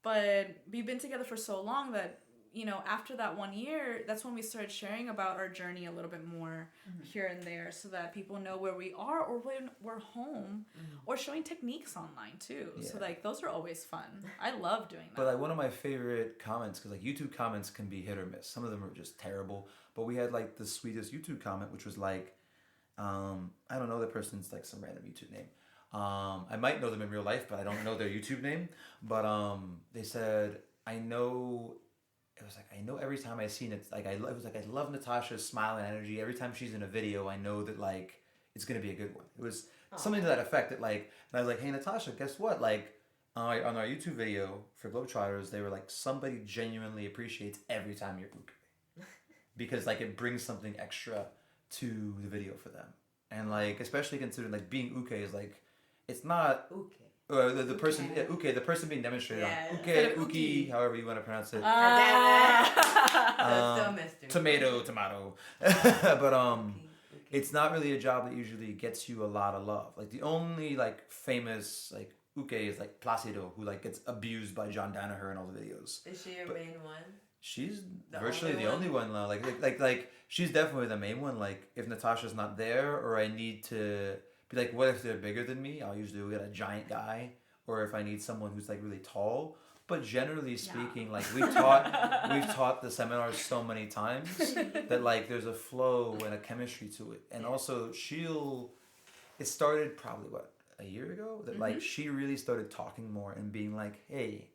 But we've been together for so long that, you know, after that 1 year, that's when we started sharing about our journey a little bit more here and there, so that people know where we are or when we're home, or showing techniques online too. Yeah. So like those are always fun. I love doing that. but like one of my favorite comments, because like YouTube comments can be hit or miss. Some of them are just terrible. But we had like the sweetest YouTube comment, which was like, I don't know the person's like some random YouTube name. I might know them in real life, but I don't know their YouTube name. But they said, I know every time I seen it, like I love Natasha's smile and energy. Every time she's in a video, I know that like it's gonna be a good one. It was something to that effect. That like, and I was like, hey Natasha, guess what? Like on our YouTube video for Globetrotters, they were like, somebody genuinely appreciates every time you're uke, because like it brings something extra to the video for them. And like, especially considering like being uke is like, it's not Okay. the person the person being demonstrated Yeah. on Instead of uke, however you want to pronounce it. So still mystery. Tomato. But it's not really a job that usually gets you a lot of love. Like the only like famous like uke is like Placido, who like gets abused by John Danaher in all the videos. Is she your main one? She's The virtually only the one? only one now. Like she's definitely the main one. Like if Natasha's not there, or I need to be like, what if they're bigger than me? I'll usually get a giant guy, or if I need someone who's like really tall. But generally speaking, like we've taught the seminars so many times that like there's a flow and a chemistry to it. And also it started probably a year ago that like she really started talking more and being like, hey,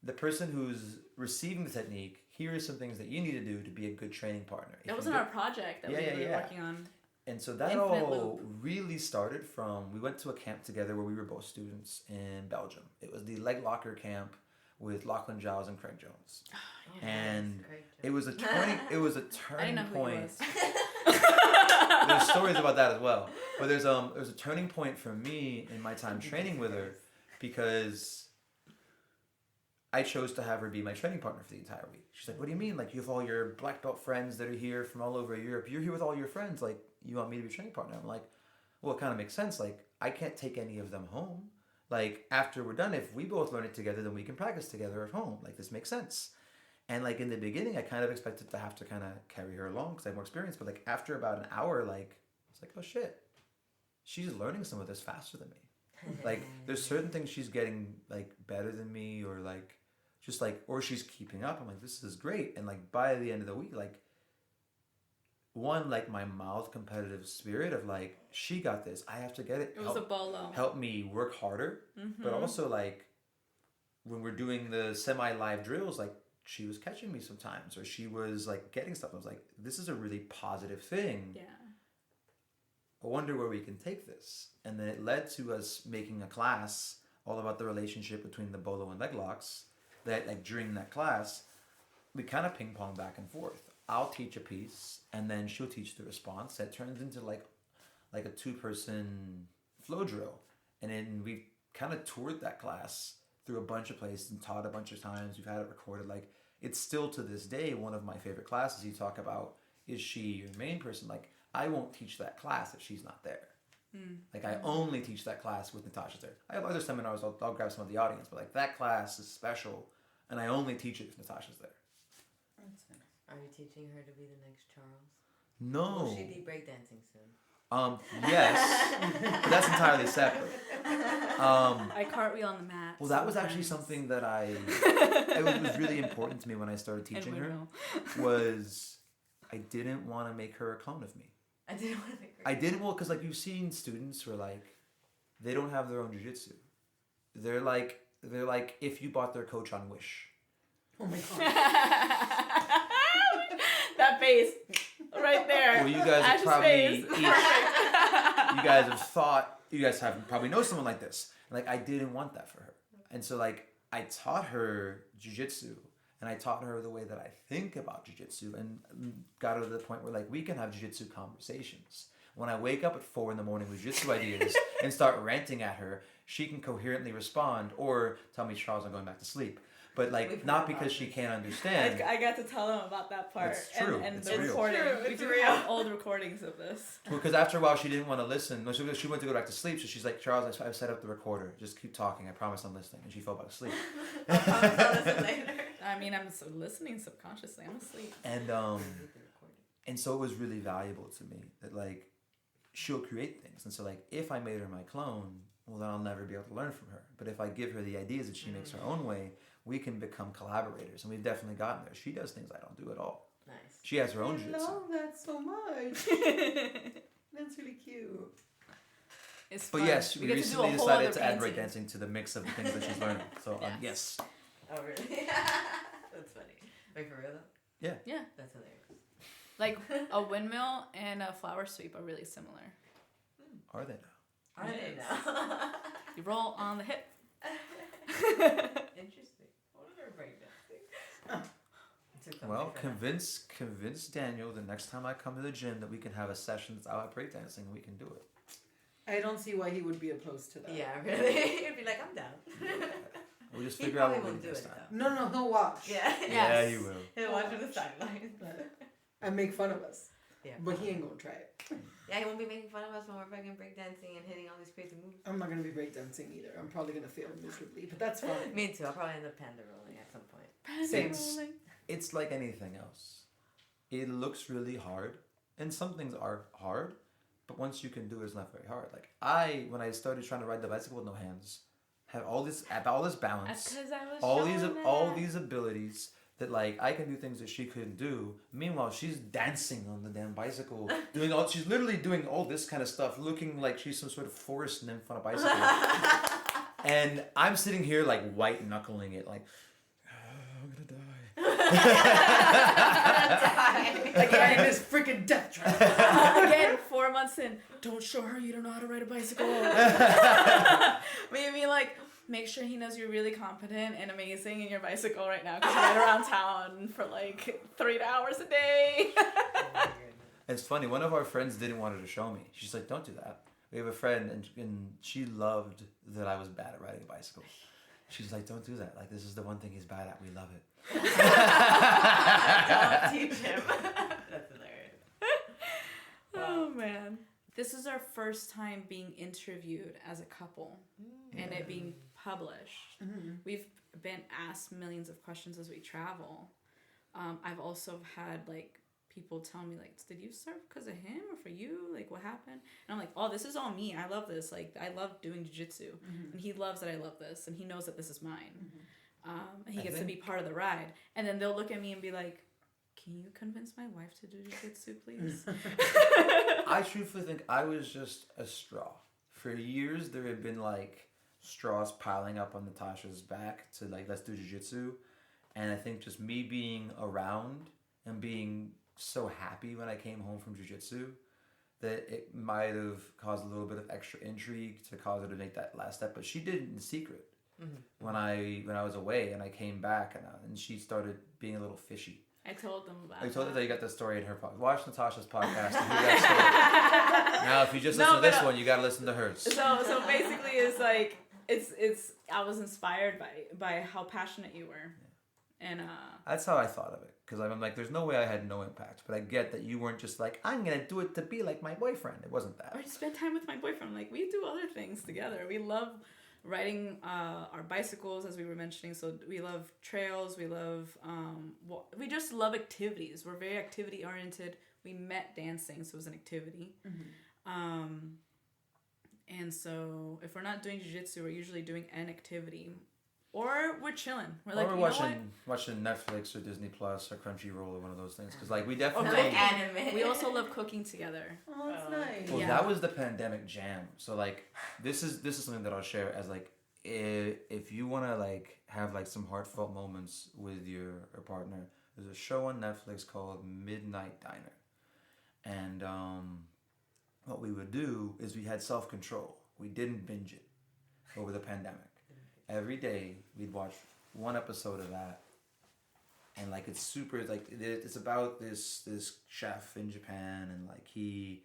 the person who's receiving the technique, here are some things that you need to do to be a good training partner. That was in our project that we were working on. And so that Infinite all loop. really started from, we went to a camp together where we were both students in Belgium. It was the leg locker camp with Lachlan Giles and Craig Jones. And it was a turning I didn't turning know who he point. was. There's stories about that as well. But there's a turning point for me in my time training with her, because I chose to have her be my training partner for the entire week. She's like, what do you mean? Like, you have all your black belt friends that are here from all over Europe. You're here with all your friends. Like, you want me to be a training partner? I'm like, well, it kind of makes sense. Like, I can't take any of them home. Like, after we're done, if we both learn it together, then we can practice together at home. Like, this makes sense. And, like, in the beginning, I kind of expected to have to kind of carry her along because I have more experience. But, like, after about an hour, like, it's like, oh, shit. She's learning some of this faster than me. Like, there's certain things she's getting, like, better than me, or, like, just, like, or she's keeping up. I'm like, this is great. And, like, by the end of the week, like, one, like, my mild competitive spirit of, like, she got this. I have to get it. It was a bolo. Help me work harder. But also, like, when we're doing the semi-live drills, like, she was catching me sometimes, or she was, like, getting stuff. I was like, this is a really positive thing. Yeah. I wonder where we can take this. And then it led to us making a class all about the relationship between the bolo and leg locks. That, like, during that class, we kind of ping pong back and forth. I'll teach a piece, and then she'll teach the response. That turns into like a 2-person flow drill. And then we've kind of toured that class through a bunch of places and taught a bunch of times. We've had it recorded. Like, it's still to this day one of my favorite classes. You talk about, is she your main person? Like, I won't teach that class if she's not there. Like, I only teach that class with Natasha there. I have other seminars, I'll grab some of the audience, but, like, that class is special, and I only teach it if Natasha's there. Are you teaching her to be the next Charles? No. Will she be breakdancing soon? Yes, but that's entirely separate. I cartwheel on the mat. Well, that was actually something that it was really important to me when I started teaching her. Was I didn't want to make her a clone of me. I didn't want to make her. I didn't, well, because like you've seen students who are like, they don't have their own jiu-jitsu. They're like if you bought their coach on Wish. Oh my god. That face right there. Well, you guys have Ash's probably face. you guys have probably know someone like this. Like, I didn't want that for her. And so like I taught her jiu-jitsu, and I taught her the way that I think about jiu-jitsu, and got her to the point where like we can have jiu-jitsu conversations. When I wake up at 4 a.m. with jiu-jitsu ideas and start ranting at her, she can coherently respond or tell me, Charles, I'm going back to sleep. But like, not because she can't understand. I got to tell them about that part. It's true. And It's the real. recording. We It's do real. have old recordings of this. Well, because after a while she didn't want to listen. No, she went to go back to sleep. So she's like, Charles, I've set up the recorder. Just keep talking. I promise I'm listening. And she fell back asleep. I'll promise I'll listen later. I mean, I'm listening subconsciously. I'm asleep. And so it was really valuable to me that like she'll create things. And so like if I made her my clone, well then I'll never be able to learn from her. But if I give her the ideas that she makes her own way, we can become collaborators. And we've definitely gotten there. She does things I don't do at all. Nice. She has her own I jiu-jitsu. love that so much. That's really cute. It's But fun. yes, we get to do a recently whole decided other to add painting. breakdancing to the mix of the things that she's learning. So yes. Oh really? That's funny. Wait, for real though? Yeah. That's hilarious. Like a windmill and a flower sweep are really similar. Are they now? I didn't Yes. know. You roll on the hip. Interesting. What is our breakdancing? Well, convince Daniel the next time I come to the gym that we can have a session that's out breakdancing and we can do it. I don't see why he would be opposed to that. Yeah, really. He'd be like, I'm down. We'll just He figure out probably what we won't do do this it time. though. No, he'll watch. Yeah. Yeah, Yes. you will. He'll watch from the sidelines. And make fun of us. Yeah. But he ain't gonna try it. Yeah, he won't be making fun of us when we're fucking breakdancing and hitting all these crazy moves. I'm not gonna be breakdancing either. I'm probably gonna fail miserably, but that's fine. Me too. I'll probably end up panda rolling at some point. Same. It's like anything else. It looks really hard, and some things are hard, but once you can do it, it's not very hard. Like when I started trying to ride the bicycle with no hands, had all this balance, That's because I was all these abilities that like I can do things that she couldn't do. Meanwhile, she's dancing on the damn bicycle, she's literally doing all this kind of stuff, looking like she's some sort of forest nymph on a bicycle. And I'm sitting here like white knuckling it, like I'm gonna die. Again, this freaking death trap. Again, 4 months in, don't show her you don't know how to ride a bicycle. Maybe like, make sure he knows you're really competent and amazing in your bicycle right now because you ride around town for like 3 hours a day. It's funny, one of our friends didn't want her to show me. She's like, don't do that. We have a friend and she loved that I was bad at riding a bicycle. She's like, don't do that. Like, this is the one thing he's bad at. We love it. Don't teach him. That's hilarious. Oh man. This is our first time being interviewed as a couple and it being published. We've been asked millions of questions as we travel. I've also had like people tell me like, did you surf because of him or for you? Like what happened? And I'm like, oh, this is all me. I love this. Like I love doing jiu-jitsu and he loves that I love this and he knows that this is mine. And he gets to be part of the ride. And then they'll look at me and be like, can you convince my wife to do jiu-jitsu, please? I truthfully think I was just a straw. For years, there had been like straws piling up on Natasha's back to like, let's do jiu-jitsu. And I think just me being around and being so happy when I came home from jiu-jitsu that it might have caused a little bit of extra intrigue to cause her to make that last step. But she did it in secret when I was away and I came back and she started being a little fishy. I told them about I told her that. that you got that story in her podcast. Watch Natasha's podcast to hear that story. Now, if you just listen to this one, you got to listen to hers. So basically, it's like it's. I was inspired by how passionate you were, and That's how I thought of it. Because I'm like, there's no way I had no impact. But I get that you weren't just like, I'm going to do it to be like my boyfriend. It wasn't that. or to spend time with my boyfriend. Like we do other things together. We love riding our bicycles, as we were mentioning. So we love trails. We love we just love activities. We're very activity oriented. We met dancing, so it was an activity. And so if we're not doing jiu-jitsu, we're usually doing an activity. Or we're chilling. We're like, or you we're know what? watching Netflix or Disney Plus or Crunchyroll or one of those things. Because like we Or definitely. cooking. Anime. We also love cooking together. Oh, that's nice. Well, Yeah. that was the pandemic jam. So like, this is something that I'll share as like, if you want to like have like some heartfelt moments with your partner, there's a show on Netflix called Midnight Diner, and what we would do is we had self-control. We didn't binge it over the pandemic. Every day we'd watch one episode of that, and like it's super like it's about this chef in Japan, and like he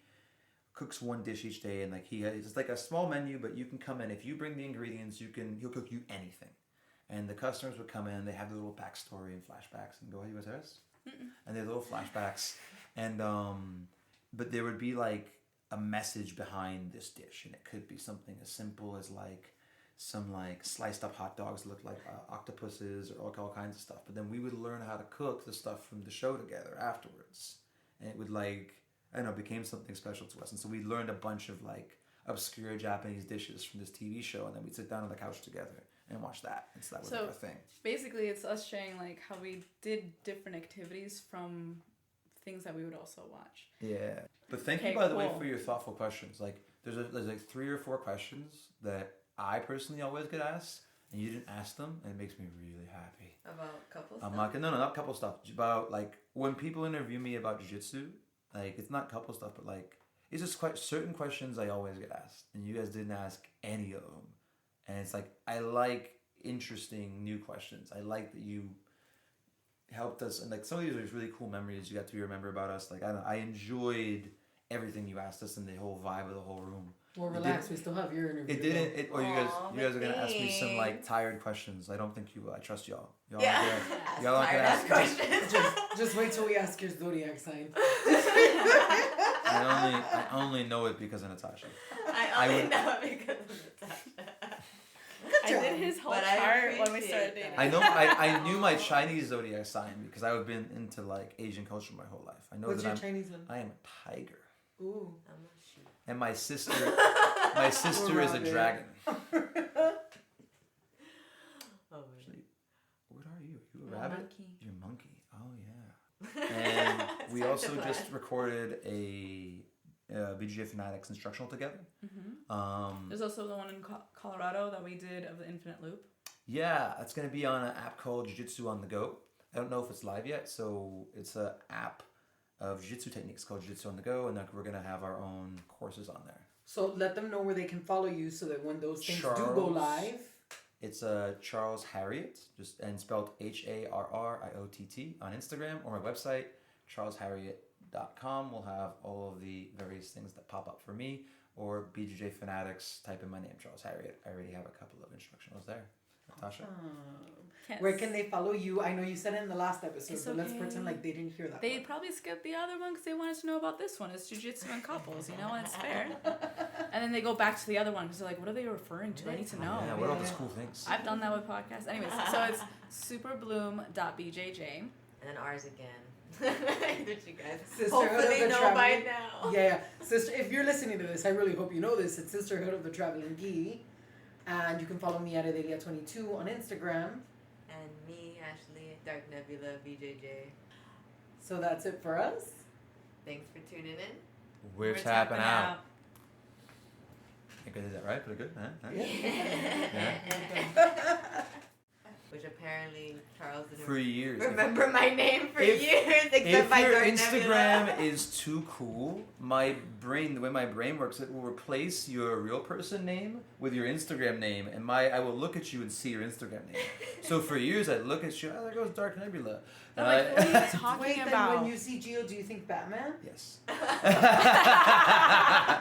cooks one dish each day, and like it's like a small menu, but you can come in if you bring the ingredients, he'll cook you anything, and the customers would come in, they have their little backstory and flashbacks, and go, hey, you want this? And their little flashbacks, and but there would be like a message behind this dish, and it could be something as simple as like some like sliced up hot dogs that look like octopuses or all kinds of stuff. But then we would learn how to cook the stuff from the show together afterwards, and it would like I don't know, became something special to us. And so we learned a bunch of like obscure Japanese dishes from this TV show, and then we'd sit down on the couch together and watch that. And so that was like our thing. Basically, it's us sharing like how we did different activities from things that we would also watch. Yeah, but thank you by the way for your thoughtful questions. Like there's like 3 or 4 questions that I personally always get asked, and you didn't ask them, and it makes me really happy. About couple stuff? I'm not not couple stuff. About like when people interview me about jiu-jitsu, like it's not couple stuff, but like it's just quite certain questions I always get asked, and you guys didn't ask any of them, and it's like I like interesting new questions. I like that you helped us, and like some of these are really cool memories you got to remember about us. Like I enjoyed everything you asked us and the whole vibe of the whole room. Well, relax. We still have your interview. It didn't. Or you guys are gonna ask me some like thanks. tired questions. I don't think you will. I trust y'all. Y'all Yeah. y'all aren't gonna ask. questions. Just wait till we ask your zodiac sign. I only know it because of Natasha. I only know it because of Natasha. I did his whole But I chart when we appreciate started that. dating. I know. I knew my Chinese zodiac sign because I've been into like Asian culture my whole life. I know What's that your I'm. Chinese one? I am a tiger, Ooh. I'm a sheep. and my sister is a Rabbit. dragon. Oh, Actually, what are you? You a I'm a rabbit? monkey. You're a monkey. Oh yeah. And we Time to also plan. just recorded a BJJ Fanatics instructional together. There's also the one in Colorado that we did of the infinite loop. Yeah, it's going to be on an app called Jiu-Jitsu on the Go. I don't know if it's live yet, so it's an app of Jiu-Jitsu techniques called Jiu-Jitsu on the Go, and we're going to have our own courses on there. So let them know where they can follow you so that when those things do go Charles. live. It's Charles Harriott, and spelled HARRIOTT on Instagram, or my website, charlesharriott.com. Will have all of the various things that pop up for me, or BJJ Fanatics, type in my name, Charles Harriott. I already have a couple of instructionals there. Natasha? Where can they follow you? I know you said it in the last episode, It's but let's okay. pretend like they didn't hear that. They one. probably skipped the other one because they wanted to know about this one. It's jiu-jitsu and couples, you know, and it's fair. And then they go back to the other one because they're like, what are they referring to? I need to know. Yeah, what are all those cool things? I've done that with podcasts. Anyways, so it's superbloom.bjj. And then ours again. Did you guys Sisterhood of hopefully the know by Traveling- now? Yeah, sister. If you're listening to this, I really hope you know this. It's Sisterhood of the Traveling Gi, and you can follow me at Adelia22 on Instagram. And me, Ashley, Dark Nebula, BJJ. So that's it for us. Thanks for tuning in. We're tapping out. I think I did that right, but good, huh? Yeah. Which apparently Charles didn't For years. remember my name for If- years, except If by your Dark Instagram Nebula. is too cool, my brain, the way my brain works, it will replace your real person name with your Instagram name, and I will look at you and see your Instagram name. So for years, I'd look at you, oh, there goes Dark Nebula. They're And like, what are you talking Wait, then about? when you see Gio, do you think Batman? Yes.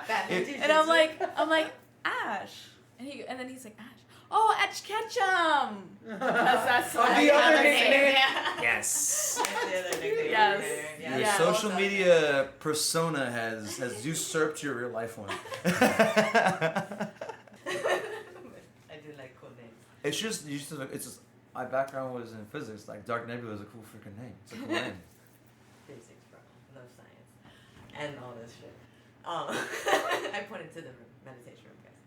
Batman Jiu-Jitsu. And I'm like, Ash. And then he's like, Ash. Oh, Ash Ketchum. That's Oh, the other nickname. Yes. That's the other nickname. Yes. Yeah. Your Yeah. social media persona has usurped your real life one. I do like cool names. It's just my background was in physics. Like Dark Nebula is a cool freaking name. It's a cool name. Physics, bro. Love science. And all this shit. I pointed to the meditation room, guys.